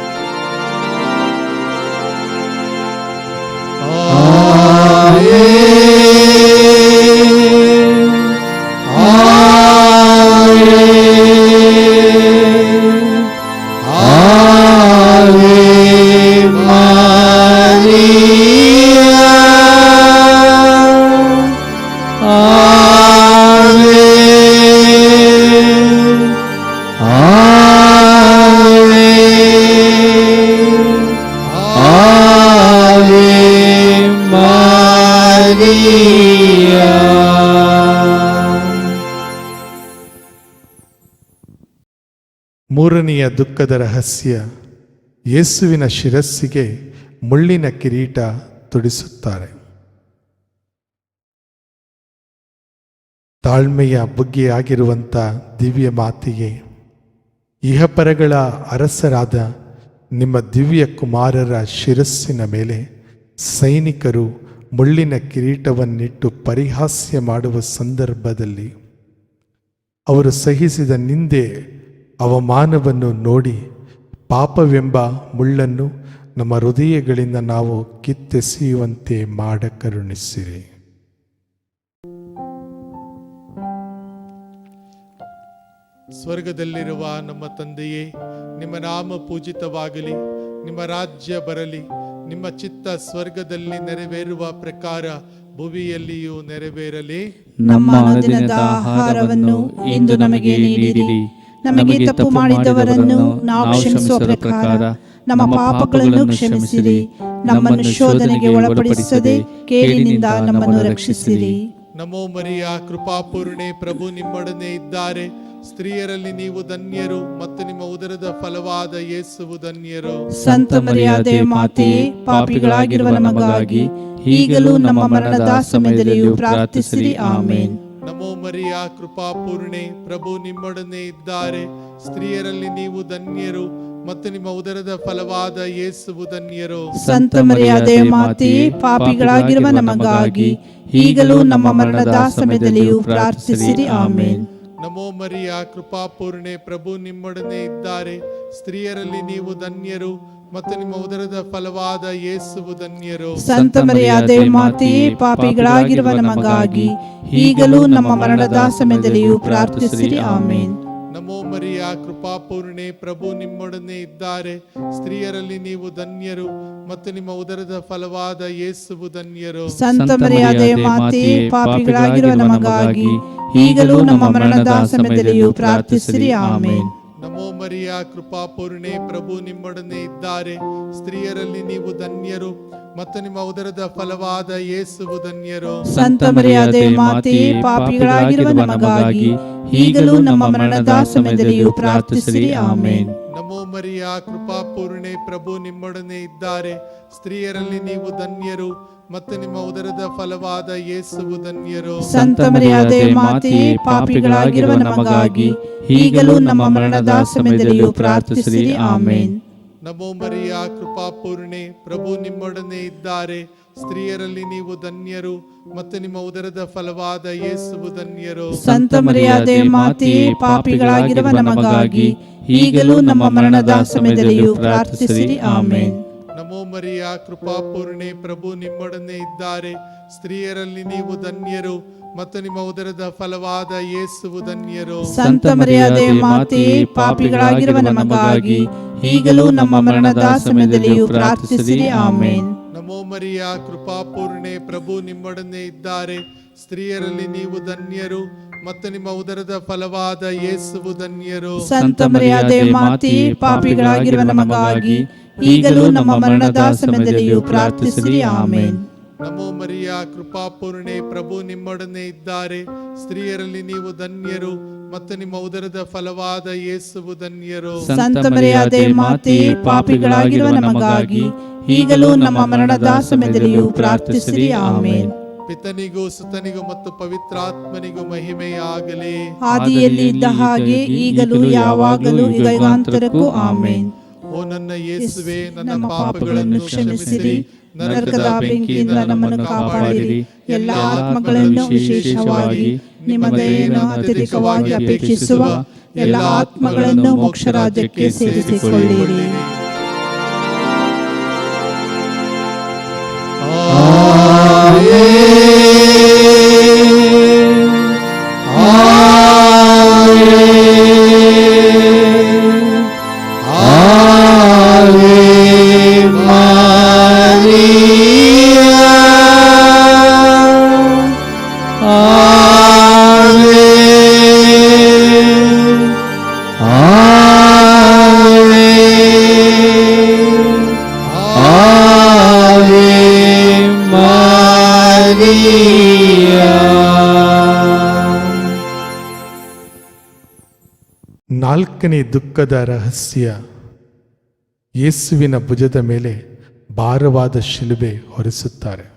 ಮೂರನೆಯ ದುಃಖದ ರಹಸ್ಯ, ಯೇಸುವಿನ ಶಿರಸ್ಸಿಗೆ ಮುಳ್ಳಿನ ಕಿರೀಟ ತೊಡಿಸುತ್ತಾರೆ. ತಾಳ್ಮೆಯ ಬುಗ್ಗೆಯಾಗಿರುವಂಥ ದಿವ್ಯ ಮಾತೆಯೇ, ಇಹಪರಗಳ ಅರಸರಾದ ನಿಮ್ಮ ದಿವ್ಯ ಕುಮಾರರ ಶಿರಸ್ಸಿನ ಮೇಲೆ ಸೈನಿಕರು ಮುಳ್ಳಿನ ಕಿರೀಟವನ್ನಿಟ್ಟು ಪರಿಹಾಸ್ಯ ಮಾಡುವ ಸಂದರ್ಭದಲ್ಲಿ ಅವರು ಸಹಿಸಿದ ನಿಂದೆ ಅವಮಾನವನ್ನು ನೋಡಿ ಪಾಪವೆಂಬ ಮುಳ್ಳನ್ನು ನಮ್ಮ ಹೃದಯಗಳಿಂದ ನಾವು ಕಿತ್ತೆಸೆಯುವಂತೆ ಮಾಡ ಕರುಣಿಸಿರಿ. ಸ್ವರ್ಗದಲ್ಲಿರುವ ನಮ್ಮ ತಂದೆಯೇ, ನಿಮ್ಮ ನಾಮ ಪೂಜಿತವಾಗಲಿ, ನಿಮ್ಮ ರಾಜ್ಯ ಬರಲಿ, ನಿಮ್ಮ ಚಿತ್ತ ಸ್ವರ್ಗದಲ್ಲಿ ನೆರವೇರುವ ಪ್ರಕಾರ ಭುವಿಯಲ್ಲಿಯೂ ನೆರವೇರಲಿ. ನಮ್ಮ ಅನುದಿನದ ಆಹಾರವನ್ನು ಇಂದು ನಮಗೆ ನೀಡಿರಿ. ನಮಗೆ ತಪ್ಪು ಮಾಡಿದವರನ್ನು ನಾವು ಕ್ಷಮಿಸುವ ಪ್ರಕಾರ ನಮ್ಮ ಪಾಪಗಳನ್ನು ಕ್ಷಮಿಸಿರಿ. ನಮ್ಮನ್ನು ಶೋಧನೆಗೆ ಒಳಪಡಿಸದೆ ಕೇಡಿನಿಂದ ನಮ್ಮನ್ನು ರಕ್ಷಿಸಿರಿ. ನಮೋ ಮರಿಯ, ಕೃಪಾಪೂರ್ಣೆ, ಪ್ರಭು ನಿಮ್ಮೊಡನೆ ಇದ್ದಾರೆ. ಸ್ತ್ರೀಯರಲ್ಲಿ ನೀವು ಧನ್ಯರು ಮತ್ತು ನಿಮ್ಮ ಉದರದ ಫಲವಾದ ಯೇಸುವು ಧನ್ಯರು. ಸಂತ ಮರಿಯಾದೆ ಮಾತೆಯೇ, ಪಾಪಿಗಳಾಗಿರುವ ನಮಗಾಗಿ ಈಗಲೂ ನಮ್ಮ ಮರಣದ ಸಮಯದಲ್ಲಿಯೂ ಪ್ರಾರ್ಥಿಸಿರಿ. ಆಮೇನ್. ನಮೋ ಮರಿಯ, ಕೃಪಾಪೂರ್ಣೆ, ಪ್ರಭು ನಿಮ್ಮೊಡನೆ ಇದ್ದಾರೆ. ಸ್ತ್ರೀಯರಲ್ಲಿ ನೀವು ಧನ್ಯರು ಮತ್ತು ನಿಮ್ಮ ಉದರದ ಫಲವಾದ ಯೇಸುವು ಧನ್ಯರು. ಸಂತ ಮರಿಯಾದೆ ಮಾತೆಯೇ, ಪಾಪಿಗಳಾಗಿರುವ ನಮಗಾಗಿ ಈಗಲೂ ನಮ್ಮ ಮರಣದ ಸಮಯದಲ್ಲಿಯೂ ಪ್ರಾರ್ಥಿಸಿರಿ. ಆಮೇನ್. ನಮೋ ಮರಿಯ, ಕೃಪಾಪೂರ್ಣೆ, ಪ್ರಭು ನಿಮ್ಮೊಡನೆ ಇದ್ದಾರೆ. ಸ್ತ್ರೀಯರಲ್ಲಿ ನೀವು ಧನ್ಯರು ಮತ್ತು ನಿಮ್ಮ ಉದರದ ಫಲವಾದ ಯೇಸುವು ಧನ್ಯರು. ಸಂತ ಮರಿಯಾದೆ ಮಾತೆಯೇ, ಪಾಪಿಗಳಾಗಿರುವ ನಮಗಾಗಿ ಈಗಲೂ ನಮ್ಮ ಮರಣದ ಸಮಯದಲ್ಲಿಯೂ ಪ್ರಾರ್ಥಿಸಿರಿ. ಆಮೇನ್. ನಮೋ ಮರಿಯ, ಕೃಪಾಪೂರ್ಣೆ, ಪ್ರಭು ನಿಮ್ಮೊಡನೆ ಇದ್ದಾರೆ. ಸ್ತ್ರೀಯರಲ್ಲಿ ನೀವು ಧನ್ಯರು ಮತ್ತು ನಿಮ್ಮ ಉದರದ ಫಲವಾದ ಯೇಸುವು ಧನ್ಯರು. ಸಂತ ಮರಿಯಾದೆ ಮಾತೆಯೇ, ಪಾಪಿಗಳಾಗಿರುವ ನಮಗಾಗಿ ಈಗಲೂ ನಮ್ಮ ಮರಣದ ಸಮಯದಲ್ಲಿಯೂ ಪ್ರಾರ್ಥಿಸಿರಿ. ಆಮೇನ್. ನಮೋ ಮರಿಯ, ಕೃಪಾಪೂರ್ಣೆ, ಪ್ರಭು ನಿಮ್ಮೊಡನೆ ಇದ್ದಾರೆ. ಸ್ತ್ರೀಯರಲ್ಲಿ ನೀವು ಧನ್ಯರು ಮತ್ತು ನಿಮ್ಮ ಉದರದ ಫಲವಾದ ಯೇಸುವು ಧನ್ಯರು. ಸಂತ ಮರಿಯಾದೆ ಮಾತೆಯೇ, ಪಾಪಿಗಳಾಗಿರುವ ನಮಗಾಗಿ ಈಗಲೂ ನಮ್ಮ ಮರಣದ ಸಮಯದಲ್ಲಿಯೂ ಪ್ರಾರ್ಥಿಸಿರಿ. ಆಮೇನ್. ನಮೋ ಮರಿಯ, ಕೃಪಾಪೂರ್ಣೆ, ಪ್ರಭು ನಿಮ್ಮೊಡನೆ ಇದ್ದಾರೆ. ಸ್ತ್ರೀಯರಲ್ಲಿ ನೀವು ಧನ್ಯರು ಮತ್ತು ನಿಮ್ಮ ಉದರದ ಫಲವಾದ ಯೇಸುವು ಧನ್ಯರು. ಸಂತ ಮರಿಯಾದೆ ಮಾತೆಯೇ, ಪಾಪಿಗಳಾಗಿರುವ ನಮಗಾಗಿ ಈಗಲೂ ನಮ್ಮ ಮರಣದ ಸಮಯದಲ್ಲಿಯೂ ಪ್ರಾರ್ಥಿಸಿರಿ. ಆಮೇನ್. ನಮೋ ಮರಿಯ, ಕೃಪಾಪೂರ್ಣೆ, ಪ್ರಭು ನಿಮ್ಮೊಡನೆ ಇದ್ದಾರೆ. ಸ್ತ್ರೀಯರಲ್ಲಿ ನೀವು ಧನ್ಯರು ಮತ್ತು ನಿಮ್ಮ ಉದರದ ಫಲವಾದ ಯೇಸುವು ಧನ್ಯರು. ಸಂತ ಮರಿಯಾದೆ ಮಾತೆಯೇ, ಪಾಪಿಗಳಾಗಿರುವ ನಮಗಾಗಿ ಈಗಲೂ ನಮ್ಮ ಮರಣದ ಸಮಯದಲ್ಲಿಯೂ ಪ್ರಾರ್ಥಿಸಿರಿ. ಆಮೇನ್. ನಮೋ ಮರಿಯ, ಕೃಪಾಪೂರ್ಣೆ, ಪ್ರಭು ನಿಮ್ಮೊಡನೆ ಇದ್ದಾರೆ. ಸ್ತ್ರೀಯರಲ್ಲಿ ನೀವು ಧನ್ಯರು ಮತ್ತು ನಿಮ್ಮ ಉದರದ ಫಲವಾದ ಯೇಸುವು ಧನ್ಯರು. ಸಂತ ಮರಿಯಾದೆ ಮಾತೆಯೇ, ಪಾಪಿಗಳಾಗಿರುವ ನಮಗಾಗಿ ಈಗಲೂ ನಮ್ಮ ಮರಣದ ಸಮಯದಲ್ಲಿಯೂ ಪ್ರಾರ್ಥಿಸಿರಿ. ಆಮೇನ್. ನಮೋ ಮರಿಯ, ಕೃಪಾಪೂರ್ಣೆ, ಪ್ರಭು ನಿಮ್ಮೊಡನೆ ಇದ್ದಾರೆ. ಸ್ತ್ರೀಯರಲ್ಲಿ ನೀವು ಧನ್ಯರು ಮತ್ತು ನಿಮ್ಮ ಉದರದ ಫಲವಾದ ಯೇಸುವು ಧನ್ಯರು. ಸಂತ ಮರಿಯಾದೆ ಮಾತೆಯೇ, ಪಾಪಿಗಳಾಗಿರುವ ನಮಗಾಗಿ ಈಗಲೂ ನಮ್ಮ ಮರಣದ ಸಮಯದಲ್ಲಿಯೂ ಪ್ರಾರ್ಥಿಸಿರಿ. ಆಮೇನ್. ನಮೋ ಮರಿಯ, ಕೃಪಾಪೂರ್ಣೆ, ಪ್ರಭು ನಿಮ್ಮೊಡನೆ ಇದ್ದಾರೆ. ಸ್ತ್ರೀಯರಲ್ಲಿ ನೀವು ಧನ್ಯರು ಮತ್ತು ನಿಮ್ಮ ಉದರದ ಫಲವಾದ ಯೇಸುವು ಧನ್ಯರು. ಸಂತ ಮರಿಯಾದೆ ಮಾತೆಯೇ, ಪಾಪಿಗಳಾಗಿರುವ ನಮಗಾಗಿ ಈಗಲೂ ನಮ್ಮ ಮರಣದ ಸಮಯದಲ್ಲಿಯೂ ಪ್ರಾರ್ಥಿಸಿರಿ. ಆಮೇನ್. ಪಿತನಿಗೂ ಸುತನಿಗೂ ಮತ್ತು ಪವಿತ್ರಾತ್ಮನಿಗೂ ಮಹಿಮೆಯಾಗಲಿ. ಆದಿಯಲ್ಲಿ ಇದ್ದ ಹಾಗೆ ಈಗಲೂ ಯಾವಾಗಲೂ ಯುಗಾಂತರಕ್ಕೂ. ಆಮೇನ್. ಓ ನನ್ನ ಯೇಸುವೆ, ನನ್ನ ಪಾಪಗಳನ್ನು ಕ್ಷಮಿಸಿರಿ, ನರಕದ ಬೆಂಕಿಯಿಂದ ನಮ್ಮನ್ನು ಕಾಪಾಡಿರಿ. ಎಲ್ಲ ಆತ್ಮಗಳನ್ನು, ವಿಶೇಷವಾಗಿ ನಿಮ್ಮ ದಯೆಯನ್ನು ಅತ್ಯಧಿಕವಾಗಿ ಅಪೇಕ್ಷಿಸುವ ಎಲ್ಲ ಆತ್ಮಗಳನ್ನು ಮೋಕ್ಷ ರಾಜ್ಯಕ್ಕೆ ಸೇರಿಸಿಕೊಳ್ಳಿರಿ. ನಾಲ್ಕನೇ ದುಃಖದ ರಹಸ್ಯ, ಯೇಸುವಿನ ಭುಜದ ಮೇಲೆ ಭಾರವಾದ ಶಿಲುಬೆ ಹೊರಿಸುತ್ತಾರೆ.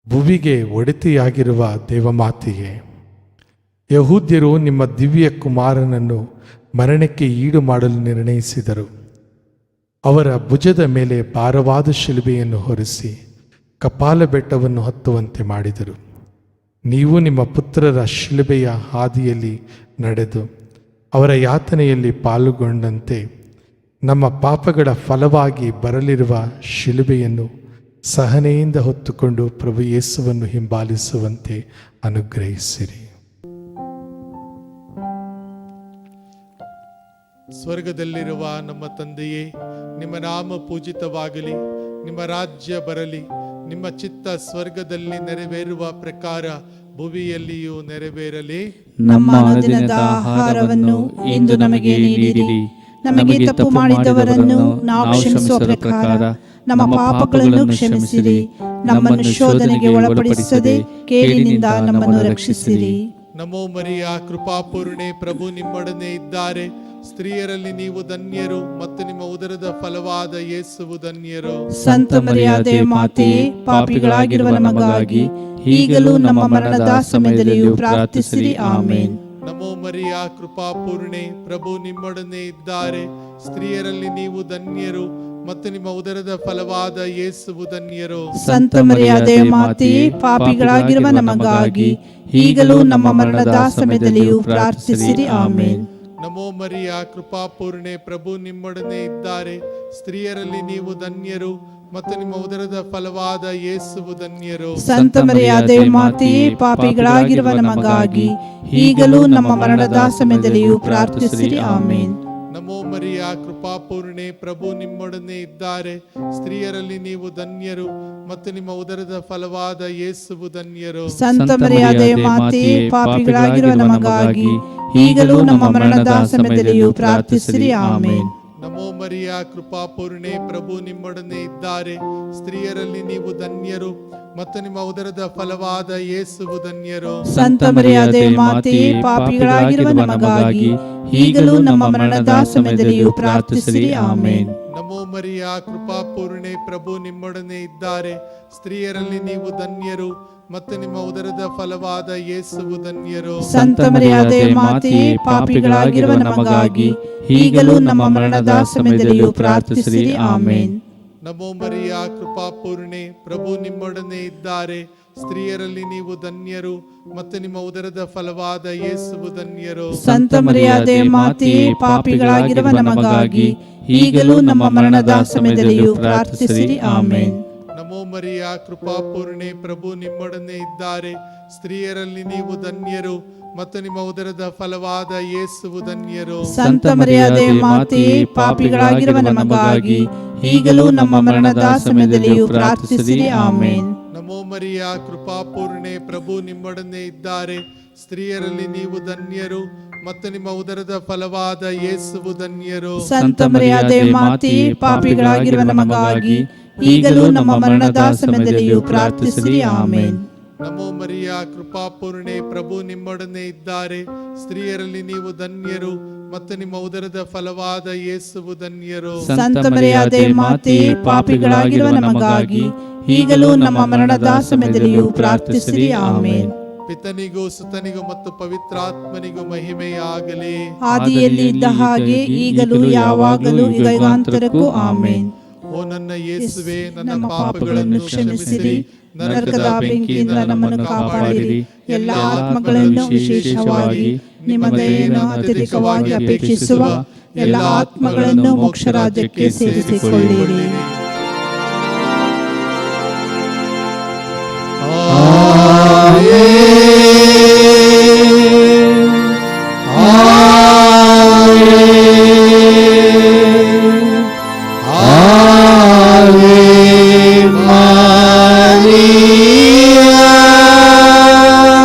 ಭುವಿಗೆ ಒಡೆತೆಯಾಗಿರುವ ದೇವಮಾತೆಗೆ, ಯಹೂದ್ಯರು ನಿಮ್ಮ ದಿವ್ಯ ಕುಮಾರನನ್ನು ಮರಣಕ್ಕೆ ಈಡು ಮಾಡಲು ನಿರ್ಣಯಿಸಿದರು. ಅವರ ಭುಜದ ಮೇಲೆ ಭಾರವಾದ ಶಿಲುಬೆಯನ್ನು ಹೊರಿಸಿ ಕಪಾಲ ಬೆಟ್ಟವನ್ನು ಹತ್ತುವಂತೆ ಮಾಡಿದರು. ನೀವು ನಿಮ್ಮ ಪುತ್ರರ ಶಿಲುಬೆಯ ಹಾದಿಯಲ್ಲಿ ನಡೆದು ಅವರ ಯಾತನೆಯಲ್ಲಿ ಪಾಲುಗೊಂಡಂತೆ ನಮ್ಮ ಪಾಪಗಳ ಫಲವಾಗಿ ಬರಲಿರುವ ಶಿಲುಬೆಯನ್ನು ಸಹನೆಯಿಂದ ಹೊತ್ತುಕೊಂಡು ಪ್ರಭು ಯೇಸುವನ್ನು ಹಿಂಬಾಲಿಸುವಂತೆ ಅನುಗ್ರಹಿಸಿರಿ. ಸ್ವರ್ಗದಲ್ಲಿರುವ ನಮ್ಮ ತಂದೆಯೇ, ನಿಮ್ಮ ನಾಮ ಪೂಜಿತವಾಗಲಿ, ನಿಮ್ಮ ರಾಜ್ಯ ಬರಲಿ, ನಿಮ್ಮ ಚಿತ್ತ ಸ್ವರ್ಗದಲ್ಲಿ ನೆರವೇರುವ ಪ್ರಕಾರ ಭುವಿಯಲ್ಲಿಯೂ ನೆರವೇರಲಿ. ನಮ್ಮ ಅನುದಿನದ ಆಹಾರವನ್ನು ಇಂದು ನಮಗೆ ನೀಡಿರಿ. ನಮಗೆ ತಪ್ಪು ಮಾಡಿದವರನ್ನು ನಾವು ಕ್ಷಮಿಸುವ ಪ್ರಕಾರ ನಮ್ಮ ಪಾಪಗಳನ್ನು ಕ್ಷಮಿಸಿರಿ. ನಮ್ಮನ್ನು ಶೋಧನೆಗೆ ಒಳಪಡಿಸದೆ ಕೇಡಿನಿಂದ ನಮ್ಮನ್ನು ರಕ್ಷಿಸಿರಿ. ನಮೋ ಮರಿಯ, ಕೃಪಾಪೂರ್ಣೆ, ಪ್ರಭು ನಿಮ್ಮೊಡನೆ ಇದ್ದಾರೆ. ಸ್ತ್ರೀಯರಲ್ಲಿ ನೀವು ಧನ್ಯರು ಮತ್ತು ನಿಮ್ಮ ಉದರದ ಫಲವಾದ ಯೇಸುವು ಧನ್ಯರು. ಸಂತ ಮರಿಯಾದೆ ಮಾತೆಯೇ, ಪಾಪಿಗಳಾಗಿರುವ ನಮಗಾಗಿ ಈಗಲೂ ನಮ್ಮ ಮರಣದ ಸಮಯದಲ್ಲಿಯೂ ಪ್ರಾರ್ಥಿಸಿರಿ. ಆಮೇನ್. ನಮೋ ಮರಿಯ, ಕೃಪಾಪೂರ್ಣೆ, ಪ್ರಭು ನಿಮ್ಮೊಡನೆ ಇದ್ದಾರೆ. ಸ್ತ್ರೀಯರಲ್ಲಿ ನೀವು ಧನ್ಯರು ಮತ್ತು ನಿಮ್ಮ ಉದರದ ಫಲವಾದ ಯೇಸುವು ಧನ್ಯರು. ಸಂತ ಮರಿಯಾದೆ ಮಾತೆಯೇ, ಪಾಪಿಗಳಾಗಿರುವ ನಮಗಾಗಿ ಈಗಲೂ ನಮ್ಮ ಮರಣದ ಸಮಯದಲ್ಲಿಯೂ ಪ್ರಾರ್ಥಿಸಿರಿ. ಆಮೇನ್. ನಮೋ ಮರಿಯ, ಕೃಪಾಪೂರ್ಣೆ, ಪ್ರಭು ನಿಮ್ಮೊಡನೆ ಇದ್ದಾರೆ. ಸ್ತ್ರೀಯರಲ್ಲಿ ನೀವು ಧನ್ಯರು ಮತ್ತು ನಿಮ್ಮ ಉದರದ ಫಲವಾದ ಯೇಸುವು ಧನ್ಯರು. ಸಂತ ಮರಿಯಾದೆ ಮಾತೆಯೇ, ಪಾಪಿಗಳಾಗಿರುವ ನಮಗಾಗಿ ಈಗಲೂ ನಮ್ಮ ಮರಣದ ಸಮಯದಲ್ಲಿಯೂ ಪ್ರಾರ್ಥಿಸಿರಿ. ಆಮೇನ್. ನಮೋ ಮರಿಯ, ಕೃಪಾಪೂರ್ಣೆ, ಪ್ರಭು ನಿಮ್ಮೊಡನೆ ಇದ್ದಾರೆ. ಸ್ತ್ರೀಯರಲ್ಲಿ ನೀವು ಧನ್ಯರು ಮತ್ತು ನಿಮ್ಮ ಉದರದ ಫಲವಾದ ಯೇಸುವು ಧನ್ಯರು. ಸಂತ ಮರಿಯಾದೆ ಮಾತೆಯೇ, ಪಾಪಿಗಳಾಗಿರುವ ನಮಗಾಗಿ ಈಗಲೂ ನಮ್ಮ ಮರಣದ ಸಮಯದಲ್ಲಿಯೂ ಪ್ರಾರ್ಥಿಸಿರಿ. ಆಮೇನ್. ನಮೋ ಮರಿಯ, ಕೃಪಾಪೂರ್ಣೆ, ಪ್ರಭು ನಿಮ್ಮೊಡನೆ ಇದ್ದಾರೆ. ಸ್ತ್ರೀಯರಲ್ಲಿ ನೀವು ಧನ್ಯರು ಮತ್ತು ನಿಮ್ಮ ಉದರದ ಫಲವಾದ ಯೇಸುವು ಧನ್ಯರು. ಸಂತ ಮರಿಯಾದೆ ಮಾತೆಯೇ, ಪಾಪಿಗಳಾಗಿರುವ ನಮಗಾಗಿ ಈಗಲೂ ನಮ್ಮ ಮರಣದ ಸಮಯದಲ್ಲಿಯೂ ಪ್ರಾರ್ಥಿಸಿರಿ. ಆಮೇನ್. ನಮೋ ಮರಿಯ, ಕೃಪಾಪೂರ್ಣೆ, ಪ್ರಭು ನಿಮ್ಮೊಡನೆ ಇದ್ದಾರೆ. ಸ್ತ್ರೀಯರಲ್ಲಿ ನೀವು ಧನ್ಯರು ಮತ್ತು ನಿಮ್ಮ ಉದರದ ಫಲವಾದ ಯೇಸುವು ಧನ್ಯರು. ಸಂತ ಮರಿಯಾದೆ ಮಾತೆಯೇ, ಪಾಪಿಗಳಾಗಿರುವ ನಮಗಾಗಿ ಈಗಲೂ ನಮ್ಮ ಮರಣದ ಸಮಯದಲ್ಲಿಯೂ ಪ್ರಾರ್ಥಿಸಿರಿ. ಆಮೇನ್. ನಮೋ ಮರಿಯ, ಕೃಪಾಪೂರ್ಣೆ, ಪ್ರಭು ನಿಮ್ಮೊಡನೆ ಇದ್ದಾರೆ. ಸ್ತ್ರೀಯರಲ್ಲಿ ನೀವು ಧನ್ಯರು ಮತ್ತು ನಿಮ್ಮ ಉದರದ ಫಲವಾದ ಯೇಸುವು ಧನ್ಯರು. ಸಂತ ಮರಿಯಾದೆ ಮಾತೆಯೇ, ಪಾಪಿಗಳಾಗಿರುವ ನಮಗಾಗಿ ಈಗಲೂ ನಮ್ಮ ಮರಣದ ಸಮಯದಲ್ಲಿಯೂ ಪ್ರಾರ್ಥಿಸಿರಿ. ಆಮೇನ್. ನಮೋ ಮರಿಯ, ಕೃಪಾಪೂರ್ಣೆ, ಪ್ರಭು ನಿಮ್ಮೊಡನೆ ಇದ್ದಾರೆ. ಸ್ತ್ರೀಯರಲ್ಲಿ ನೀವು ಧನ್ಯರು ಮತ್ತು ನಿಮ್ಮ ಉದರದ ಫಲವಾದ ಯೇಸುವು ಧನ್ಯರು. ಸಂತ ಮರಿಯಾದೆ ಮಾತೆಯೇ, ಪಾಪಿಗಳಾಗಿರುವ ನಮಗಾಗಿ ಈಗಲೂ ನಮ್ಮ ಮರಣದ ಸಮಯದಲ್ಲಿಯೂ ಪ್ರಾರ್ಥಿಸಿರಿ. ಆಮೇನ್. ನಮೋ ಮರಿಯ, ಕೃಪಾಪೂರ್ಣೆ, ಪ್ರಭು ನಿಮ್ಮೊಡನೆ ಇದ್ದಾರೆ. ಸ್ತ್ರೀಯರಲ್ಲಿ ನೀವು ಧನ್ಯರು ಮತ್ತು ನಿಮ್ಮ ಉದರದ ಫಲವಾದ ಯೇಸುವು ಧನ್ಯರು. ಸಂತ ಮರಿಯಾದೆ ಮಾತೆಯೇ, ಪಾಪಿಗಳಾಗಿರುವ ನಮಗಾಗಿ ಈಗಲೂ ನಮ್ಮ ಮರಣದ ಸಮಯದಲ್ಲಿಯೂ ಪ್ರಾರ್ಥಿಸಿರಿ. ಆಮೇನ್. ನಮೋ ಮರಿಯ, ಕೃಪಾಪೂರ್ಣೆ, ಪ್ರಭು ನಿಮ್ಮೊಡನೆ ಇದ್ದಾರೆ. ಸ್ತ್ರೀಯರಲ್ಲಿ ನೀವು ಧನ್ಯರು ಮತ್ತು ನಿಮ್ಮ ಉದರದ ಫಲವಾದ ಯೇಸುವು ಧನ್ಯರು. ಸಂತ ಮರಿಯಾದೆ ಮಾತೆಯೇ, ಪಾಪಿಗಳಾಗಿರುವ ನಮಗಾಗಿ ಈಗಲೂ ನಮ್ಮ ಮರಣದ ಸಮಯದಲ್ಲಿಯೂ ಪ್ರಾರ್ಥಿಸಿರಿ. ಆಮೇನ್. ಪಿತನಿಗೂ ಸುತನಿಗೂ ಮತ್ತು ಪವಿತ್ರಾತ್ಮನಿಗೂ ಮಹಿಮೆಯಾಗಲಿ. ಆದಿಯಲ್ಲಿ ಇದ್ದ ಹಾಗೆ ಈಗಲೂ ಯಾವಾಗಲೂ ಯುಗಾಂತರಕ್ಕೂ. ಆಮೇನ್. ಓ ನನ್ನ ಯೇಸುವೆ, ನನ್ನ ಪಾಪಗಳನ್ನು ಕ್ಷಮಿಸಿರಿ, ನರಕದ ಬೆಂಕಿಯಿಂದ ನಮ್ಮನ್ನು ಕಾಪಾಡಿರಿ. ಎಲ್ಲ ಆತ್ಮಗಳನ್ನು, ವಿಶೇಷವಾಗಿ ನಿಮ್ಮ ದಯೆಯನ್ನು ಅತ್ಯಧಿಕವಾಗಿ ಅಪೇಕ್ಷಿಸುವ ಎಲ್ಲ ಆತ್ಮಗಳನ್ನು ಮೋಕ್ಷ ರಾಜ್ಯಕ್ಕೆ ಸೇರಿಸಿಕೊಳ್ಳಿರಿ.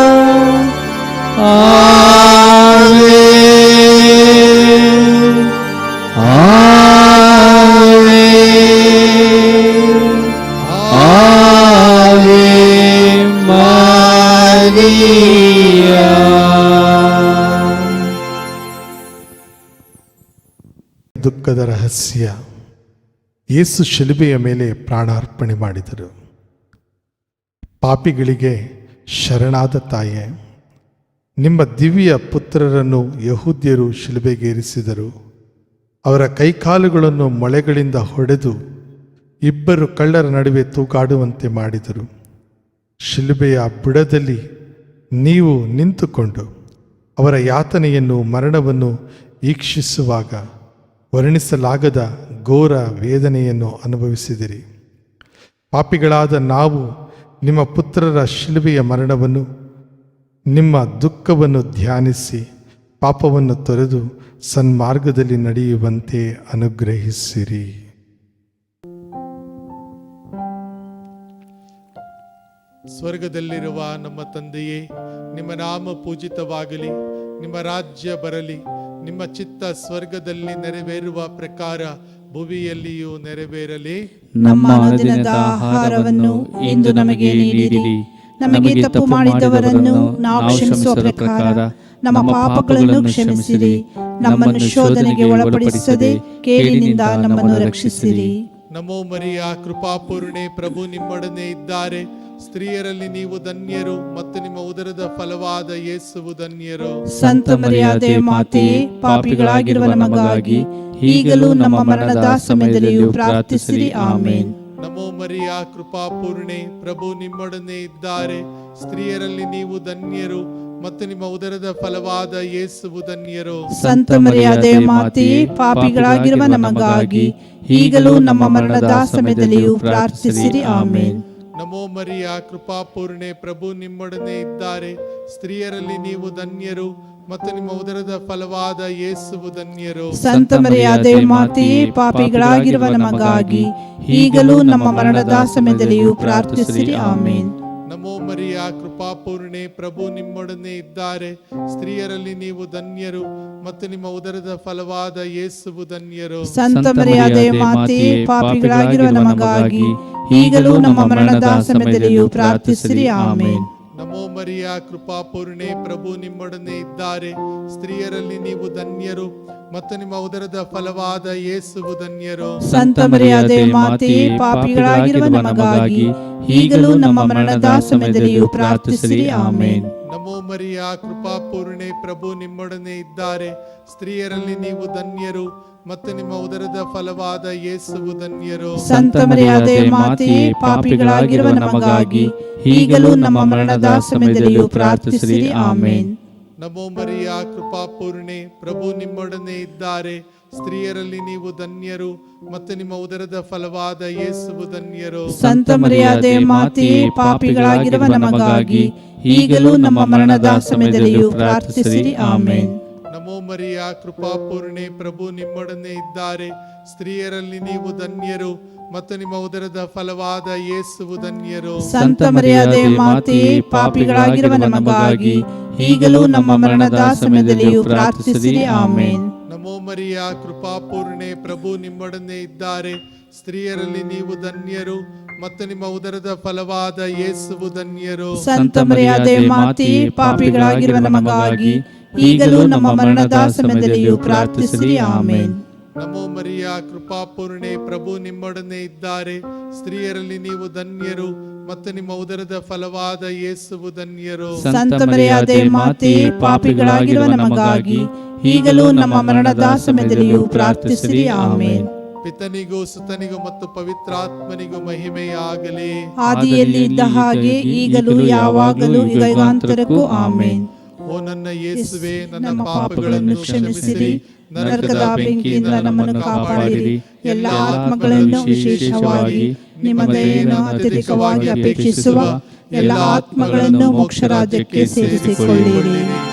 ದುಃಖದ ರಹಸ್ಯ. ಯೇಸು ಶಿಲುಬೆಯ ಮೇಲೆ ಪ್ರಾಣಾರ್ಪಣೆ ಮಾಡಿದರು. ಪಾಪಿಗಳಿಗೆ ಶರಣಾದ ತಾಯೆ, ನಿಮ್ಮ ದಿವ್ಯ ಪುತ್ರರನ್ನು ಯಹೂದ್ಯರು ಶಿಲುಬೆಗೇರಿಸಿದರು. ಅವರ ಕೈಕಾಲುಗಳನ್ನು ಮೊಳೆಗಳಿಂದ ಹೊಡೆದು ಇಬ್ಬರು ಕಳ್ಳರ ನಡುವೆ ತೂಗಾಡುವಂತೆ ಮಾಡಿದರು. ಶಿಲುಬೆಯ ಬುಡದಲ್ಲಿ ನೀವು ನಿಂತುಕೊಂಡು ಅವರ ಯಾತನೆಯನ್ನು, ಮರಣವನ್ನು ಈಕ್ಷಿಸುವಾಗ ವರ್ಣಿಸಲಾಗದ ಘೋರ ವೇದನೆಯನ್ನು ಅನುಭವಿಸಿದಿರಿ. ಪಾಪಿಗಳಾದ ನಾವು ನಿಮ್ಮ ಪುತ್ರರ ಶಿಲುಬೆಯ ಮರಣವನ್ನು, ನಿಮ್ಮ ದುಃಖವನ್ನು ಧ್ಯಾನಿಸಿ ಪಾಪವನ್ನು ತೊರೆದು ಸನ್ಮಾರ್ಗದಲ್ಲಿ ನಡೆಯುವಂತೆ ಅನುಗ್ರಹಿಸಿರಿ. ಸ್ವರ್ಗದಲ್ಲಿರುವ ನಮ್ಮ ತಂದೆಯೇ, ನಿಮ್ಮ ನಾಮ ಪೂಜಿತವಾಗಲಿ, ನಿಮ್ಮ ರಾಜ್ಯ ಬರಲಿ, ನಿಮ್ಮ ಚಿತ್ತ ಸ್ವರ್ಗದಲ್ಲಿ ನೆರವೇರುವ ಪ್ರಕಾರ ಭುವಿಯಲ್ಲಿಯೂ ನೆರವೇರಲಿ. ನಮ್ಮ ಅನುದಿನದ ಆಹಾರವನ್ನು ಇಂದು ನಮಗೆ ನೀಡಿರಿ. ನಮಗೆ ತಪ್ಪು ಮಾಡಿದವರನ್ನು ನಾವು ಕ್ಷಮಿಸುವ ಪ್ರಕಾರ ನಮ್ಮ ಪಾಪಗಳನ್ನು ಕ್ಷಮಿಸಿರಿ. ನಮ್ಮನ್ನು ಶೋಧನೆಗೆ ಒಳಪಡಿಸದೆ ಕೇಡಿನಿಂದ ನಮ್ಮನ್ನು ರಕ್ಷಿಸಿರಿ. ನಮೋ ಮರಿಯ, ಕೃಪಾಪೂರ್ಣೆ, ಪ್ರಭು ನಿಮ್ಮೊಡನೆ ಇದ್ದಾರೆ. ಸ್ತ್ರೀಯರಲ್ಲಿ ನೀವು ಧನ್ಯರು ಮತ್ತು ನಿಮ್ಮ ಉದರದ ಫಲವಾದ ಯೇಸುವು ಧನ್ಯರು. ಸಂತ ಮರಿಯಾದೆ ಮಾತೆಯೇ, ಪಾಪಿಗಳಾಗಿರುವ ನಮಗಾಗಿ ಈಗಲೂ ನಮ್ಮ ಮರಣದ ಸಮಯದಲ್ಲಿಯೂ ಪ್ರಾರ್ಥಿಸಿರಿ. ಆಮೇನ್. ನಮೋ ಮರಿಯ, ಕೃಪಾಪೂರ್ಣೆ, ಪ್ರಭು ನಿಮ್ಮೊಡನೆ ಇದ್ದಾರೆ. ಸ್ತ್ರೀಯರಲ್ಲಿ ನೀವು ಧನ್ಯರು ಮತ್ತು ನಿಮ್ಮ ಉದರದ ಫಲವಾದ ಯೇಸುವು ಧನ್ಯರು. ಸಂತ ಮರಿಯಾದೆ ಮಾತೆಯೇ, ಪಾಪಿಗಳಾಗಿರುವ ನಮಗಾಗಿ ಈಗಲೂ ನಮ್ಮ ಮರಣದ ಸಮಯದಲ್ಲಿಯೂ ಪ್ರಾರ್ಥಿಸಿರಿ. ಆಮೇನ್. ನಮೋ ಮರಿಯ, ಕೃಪಾಪೂರ್ಣೆ, ಪ್ರಭು ನಿಮ್ಮೊಡನೆ ಇದ್ದಾರೆ. ಸ್ತ್ರೀಯರಲ್ಲಿ ನೀವು ಧನ್ಯರು ಮತ್ತು ನಿಮ್ಮ ಉದರದ ಫಲವಾದ ಯೇಸುವು ಧನ್ಯರು. ಸಂತ ಮರಿಯಾದೆ ಮಾತೆಯೇ, ಪಾಪಿಗಳಾಗಿರುವ ನಮಗಾಗಿ ಈಗಲೂ ನಮ್ಮ ಮರಣದ ಸಮಯದಲ್ಲಿಯೂ ಪ್ರಾರ್ಥಿಸಿರಿ. ಆಮೇನ್. ನಮೋ ಮರಿಯ, ಕೃಪಾಪೂರ್ಣೆ, ಪ್ರಭು ನಿಮ್ಮೊಡನೆ ಇದ್ದಾರೆ. ಸ್ತ್ರೀಯರಲ್ಲಿ ನೀವು ಧನ್ಯರು ಮತ್ತು ನಿಮ್ಮ ಉದರದ ಫಲವಾದ ಯೇಸುವು ಧನ್ಯರು. ಸಂತ ಮರಿಯಾದೆ ಮಾತೆಯೇ, ಪಾಪಿಗಳಾಗಿರುವ ನಮಗಾಗಿ ಈಗಲೂ ನಮ್ಮ ಮರಣದ ಸಮಯದಲ್ಲಿಯೂ ಪ್ರಾರ್ಥಿಸಿರಿ. ಆಮೇನ್. ನಮೋ ಮರಿಯ, ಕೃಪಾಪೂರ್ಣೆ, ಪ್ರಭು ನಿಮ್ಮೊಡನೆ ಇದ್ದಾರೆ. ಸ್ತ್ರೀಯರಲ್ಲಿ ನೀವು ಧನ್ಯರು ಮತ್ತು ನಿಮ್ಮ ಉದರದ ಫಲವಾದ ಯೇಸುವು ಧನ್ಯರು. ಸಂತ ಮರಿಯಾದೆ ಮಾತೆಯೇ, ಪಾಪಿಗಳಾಗಿರುವ ನಮಗಾಗಿ ಈಗಲೂ ನಮ್ಮ ಮರಣದ ಸಮಯದಲ್ಲಿಯೂ ಪ್ರಾರ್ಥಿಸಿರಿ. ಆಮೇನ್. ನಮೋ ಮರಿಯ, ಕೃಪಾಪೂರ್ಣೆ, ಪ್ರಭು ನಿಮ್ಮೊಡನೆ ಇದ್ದಾರೆ. ಸ್ತ್ರೀಯರಲ್ಲಿ ನೀವು ಧನ್ಯರು ಮತ್ತು ನಿಮ್ಮ ಉದರದ ಫಲವಾದ ಯೇಸುವು ಧನ್ಯರು. ಸಂತ ಮರಿಯಾದೆ ಮಾತೆಯೇ, ಪಾಪಿಗಳಾಗಿರುವ ನಮಗಾಗಿ ಈಗಲೂ ನಮ್ಮ ಮರಣದ ಸಮಯದಲ್ಲಿಯೂ ಪ್ರಾರ್ಥಿಸಿರಿ. ಆಮೇನ್. ನಮೋ ಮರಿಯ, ಕೃಪಾಪೂರ್ಣೆ, ಪ್ರಭು ನಿಮ್ಮೊಡನೆ ಇದ್ದಾರೆ. ಸ್ತ್ರೀಯರಲ್ಲಿ ನೀವು ಧನ್ಯರು ಮತ್ತು ನಿಮ್ಮ ಉದರದ ಫಲವಾದ ಯೇಸುವು ಧನ್ಯರು. ಸಂತ ಮರಿಯಾದೆ ಮಾತೆಯೇ, ಪಾಪಿಗಳಾಗಿರುವ ನಮಗಾಗಿ ಈಗಲೂ ನಮ್ಮ ಮರಣದ ಸಮಯದಲ್ಲಿಯೂ ಪ್ರಾರ್ಥಿಸಿರಿ. ಆಮೇನ್. ನಮೋ ಮರಿಯ, ಕೃಪಾಪೂರ್ಣೆ, ಪ್ರಭು ನಿಮ್ಮೊಡನೆ ಇದ್ದಾರೆ. ಸ್ತ್ರೀಯರಲ್ಲಿ ನೀವು ಧನ್ಯರು ಮತ್ತು ನಿಮ್ಮ ಉದರದ ಫಲವಾದ ಯೇಸುವು ಧನ್ಯರು. ಸಂತ ಮರಿಯಾದೆ ಮಾತೆಯೇ, ಪಾಪಿಗಳಾಗಿರುವ ನಮಗಾಗಿ ಈಗಲೂ ನಮ್ಮ ಮರಣದ ಸಮಯದಲ್ಲಿಯೂ ಪ್ರಾರ್ಥಿಸಿರಿ. ಆಮೇನ್. ನಮೋ ಮರಿಯ, ಕೃಪಾಪೂರ್ಣೆ, ಪ್ರಭು ನಿಮ್ಮೊಡನೆ ಇದ್ದಾರೆ. ಸ್ತ್ರೀಯರಲ್ಲಿ ನೀವು ಧನ್ಯರು ಮತ್ತು ನಿಮ್ಮ ಉದರದ ಫಲವಾದ ಯೇಸುವು ಧನ್ಯರು. ಸಂತ ಮರಿಯಾದೆ ಮಾತೆಯೇ, ಪಾಪಿಗಳಾಗಿರುವ ನಮಗಾಗಿ ಈಗಲೂ ನಮ್ಮ ಮರಣದ ಸಮಯದಲ್ಲಿಯೂ ಪ್ರಾರ್ಥಿಸಿರಿ. ಆಮೇನ್. ನಮೋ ಮರಿಯ, ಕೃಪಾಪೂರ್ಣೆ, ಪ್ರಭು ನಿಮ್ಮೊಡನೆ ಇದ್ದಾರೆ. ಸ್ತ್ರೀಯರಲ್ಲಿ ನೀವು ಧನ್ಯರು ಮತ್ತು ನಿಮ್ಮ ಉದರದ ಫಲವಾದ ಯೇಸುವು ಧನ್ಯರು. ಸಂತ ಮರಿಯಾದೆ ಮಾತೆಯೇ, ಪಾಪಿಗಳಾಗಿರುವ ನಮಗಾಗಿ ಈಗಲೂ ನಮ್ಮ ಮರಣದ ಸಮಯದಲ್ಲಿಯೂ ಪ್ರಾರ್ಥಿಸಿರಿ. ಆಮೇನ್. ಪಿತನಿಗೂ ಸುತನಿಗೂ ಮತ್ತು ಪವಿತ್ರಾತ್ಮನಿಗೂ ಮಹಿಮೆಯಾಗಲಿ. ಆದಿಯಲ್ಲಿ ಇದ್ದ ಹಾಗೆ ಈಗಲೂ ಯಾವಾಗಲೂ ಯುಗಾಂತರಕ್ಕೂ. ಆಮೇನ್. ಓ ನನ್ನ ಯೇಸುವೆ, ನನ್ನ ಪಾಪಗಳನ್ನು ಕ್ಷಮಿಸಿರಿ, ನರಕದ ಬೆಂಕಿಯಿಂದ ನಮ್ಮನ್ನು ಕಾಪಾಡಿರಿ. ಎಲ್ಲ ಆತ್ಮಗಳನ್ನು, ವಿಶೇಷವಾಗಿ ನಿಮ್ಮ ದಯೆಯನ್ನು ಅತ್ಯಧಿಕವಾಗಿ ಅಪೇಕ್ಷಿಸುವ ಎಲ್ಲ ಆತ್ಮಗಳನ್ನು ಮೋಕ್ಷ ರಾಜ್ಯಕ್ಕೆ ಸೇರಿಸಿಕೊಳ್ಳಿರಿ.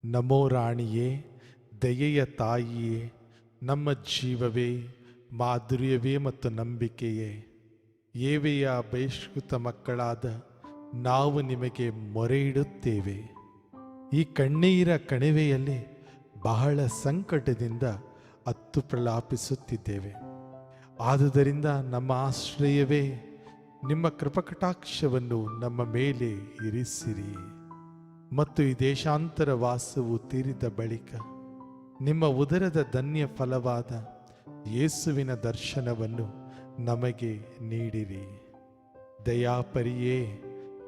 ನಮೋ ರಾಣಿಯೇ, ದಯೆಯ ತಾಯಿಯೇ, ನಮ್ಮ ಜೀವವೇ, ಮಾಧುರ್ಯವೇ ಮತ್ತು ನಂಬಿಕೆಯೇ, ಏವೆಯ ಬಹಿಷ್ಕೃತ ಮಕ್ಕಳಾದ ನಾವು ನಿಮಗೆ ಮೊರೆ ಇಡುತ್ತೇವೆ. ಈ ಕಣ್ಣೀರ ಕಣಿವೆಯಲ್ಲಿ ಬಹಳ ಸಂಕಟದಿಂದ ಅತ್ತು ಪ್ರಲಾಪಿಸುತ್ತಿದ್ದೇವೆ. ಆದುದರಿಂದ ನಮ್ಮ ಆಶ್ರಯವೇ, ನಿಮ್ಮ ಕೃಪಕಟಾಕ್ಷವನ್ನು ನಮ್ಮ ಮೇಲೆ ಇರಿಸಿರಿ ಮತ್ತು ಈ ದೇಶಾಂತರ ವಾಸವು ತೀರಿದ ಬಳಿಕ ನಿಮ್ಮ ಉದರದ ಧನ್ಯ ಫಲವಾದ ಯೇಸುವಿನ ದರ್ಶನವನ್ನು ನಮಗೆ ನೀಡಿರಿ. ದಯಾಪರಿಯೇ,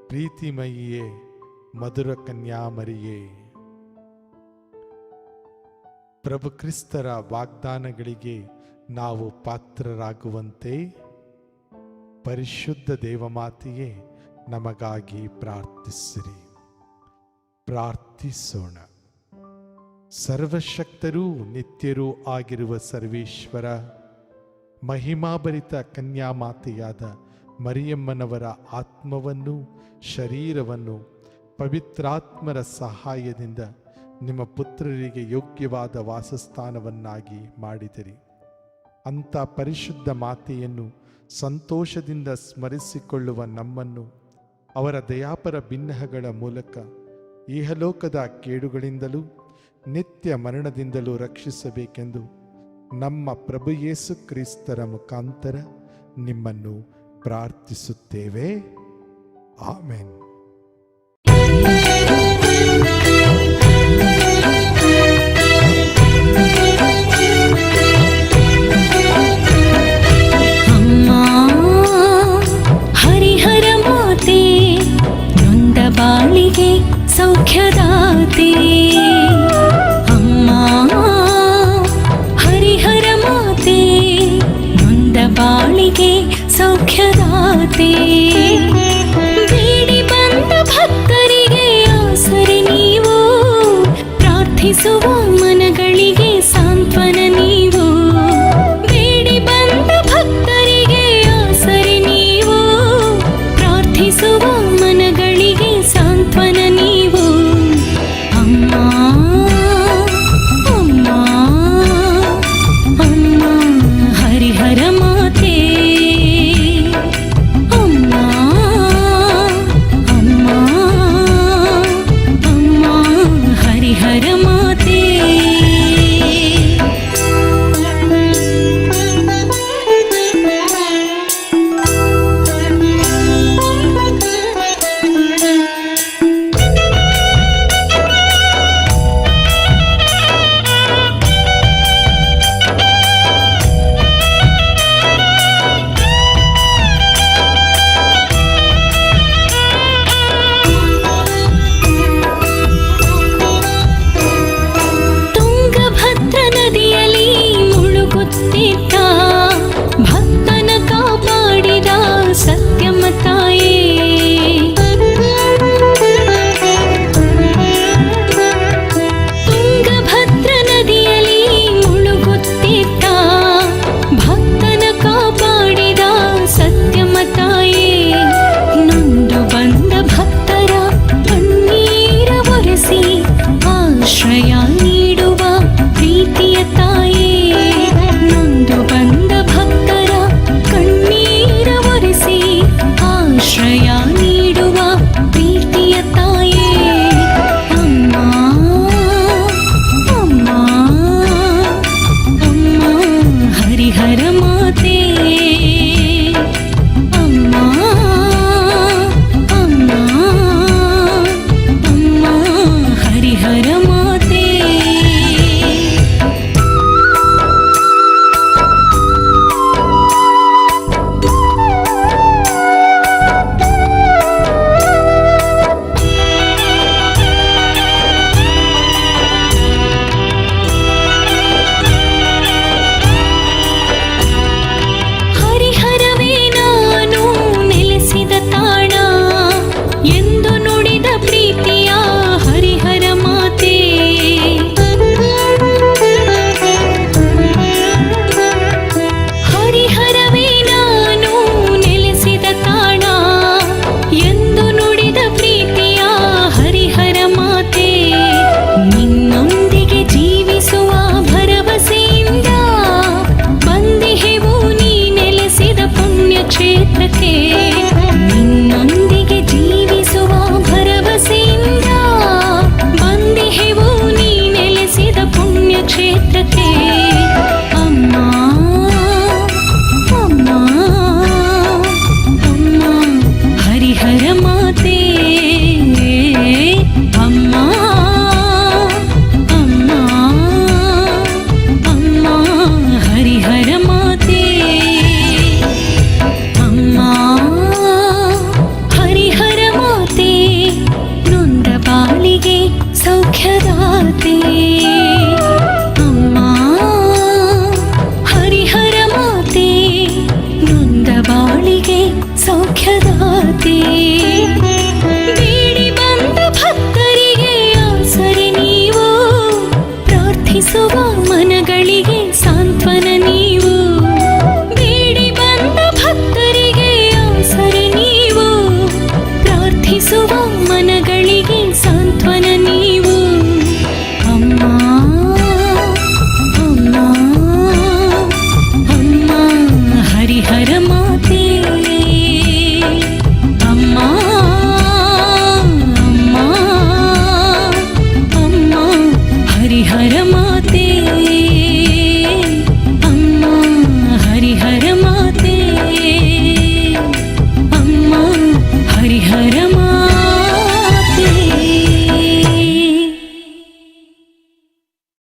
ಪ್ರೀತಿಮಯಿಯೇ, ಮಧುರ ಕನ್ಯಾಮರಿಯೇ, ಪ್ರಭು ಕ್ರಿಸ್ತರ ವಾಗ್ದಾನಗಳಿಗೆ ನಾವು ಪಾತ್ರರಾಗುವಂತೆ ಪರಿಶುದ್ಧ ದೇವಮಾತೆಯೇ ನಮಗಾಗಿ ಪ್ರಾರ್ಥಿಸಿರಿ. ಪ್ರಾರ್ಥಿಸೋಣ. ಸರ್ವಶಕ್ತರೂ ನಿತ್ಯರೂ ಆಗಿರುವ ಸರ್ವೇಶ್ವರ, ಮಹಿಮಾಭರಿತ ಕನ್ಯಾಮಾತೆಯಾದ ಮರಿಯಮ್ಮನವರ ಆತ್ಮವನ್ನು ಶರೀರವನ್ನು ಪವಿತ್ರಾತ್ಮರ ಸಹಾಯದಿಂದ ನಿಮ್ಮ ಪುತ್ರರಿಗೆ ಯೋಗ್ಯವಾದ ವಾಸಸ್ಥಾನವನ್ನಾಗಿ ಮಾಡಿದಿರಿ. ಅಂಥ ಪರಿಶುದ್ಧ ಮಾತೆಯನ್ನು ಸಂತೋಷದಿಂದ ಸ್ಮರಿಸಿಕೊಳ್ಳುವ ನಮ್ಮನ್ನು ಅವರ ದಯಾಪರ ಬಿನ್ನಹಗಳ ಮೂಲಕ ಇಹಲೋಕದ ಕೇಡುಗಳಿಂದಲೂ ನಿತ್ಯ ಮರಣದಿಂದಲೂ ರಕ್ಷಿಸಬೇಕೆಂದು ನಮ್ಮ ಪ್ರಭು ಯೇಸು ಕ್ರಿಸ್ತರ ಮುಖಾಂತರ ನಿಮ್ಮನ್ನು ಪ್ರಾರ್ಥಿಸುತ್ತೇವೆ. ಆಮೆನ್. ಬಾಳಿಗೆ ಸೌಖ್ಯದಾತೆ ಅಮ್ಮ ಹರಿಹರ ಮಾತೆ, ನೊಂದ ಬಾಳಿಗೆ ಸೌಖ್ಯದಾತೆ. ಬೇಡಿ ಬಂದ ಭಕ್ತರಿಗೆ ಆಸರೆ ನೀವು, ಪ್ರಾರ್ಥಿಸುವ ಮನಗಳಿಗೆ ಸಾಂತ್ವನ ನೀವು. ಬೇಡಿ ಬಂದ ಭಕ್ತರಿಗೆ ಆಸರೆ ನೀವು, ಪ್ರಾರ್ಥಿಸುವ ಮನಗಳಿಗೆ ಸಾಂತ್ವನ ನೀವು. ಅಮ್ಮ ಅಮ್ಮ ಅಮ್ಮ ಹರಿಹರ ಮಾತೆ, ಅಮ್ಮ ಅಮ್ಮ ಅಮ್ಮ ಹರಿಹರ ಮಾತೆ. ಎಂದು ನುಡಿದ ಪ್ರೀತಿಯ ಹರಿಹರ ಮಾತೆ. ಸೌಖ್ಯದಾತೆ ಅಮ್ಮ ಹರಿಹರ ಮಾತೆ ನೊಂದ ಬಾಳಿಗೆ ಸೌಖ್ಯದಾತೆ ಬೇಡಿ ಬಂದ ಭಕ್ತರಿಗೆ ಆಸರೆ ನೀವು ಪ್ರಾರ್ಥಿಸುವ ಮನಗಳಿಗೆ ಸಾಂತ್ವನ ನೀವು ಬೇಡಿ ಬಂದ ಭಕ್ತರಿಗೆ ಆಸರೆ ನೀವು ಪ್ರಾರ್ಥಿಸುವ ಮನಗಳಿಗೆ ಸಾಂತ್ವನ ನೀವು ಅಮ್ಮ ಅಮ್ಮ ಅಮ್ಮ ಹರಿಹರ ಮಾತೆ ಅಮ್ಮ ಅಮ್ಮ ಅಮ್ಮ ಹರಿಹರ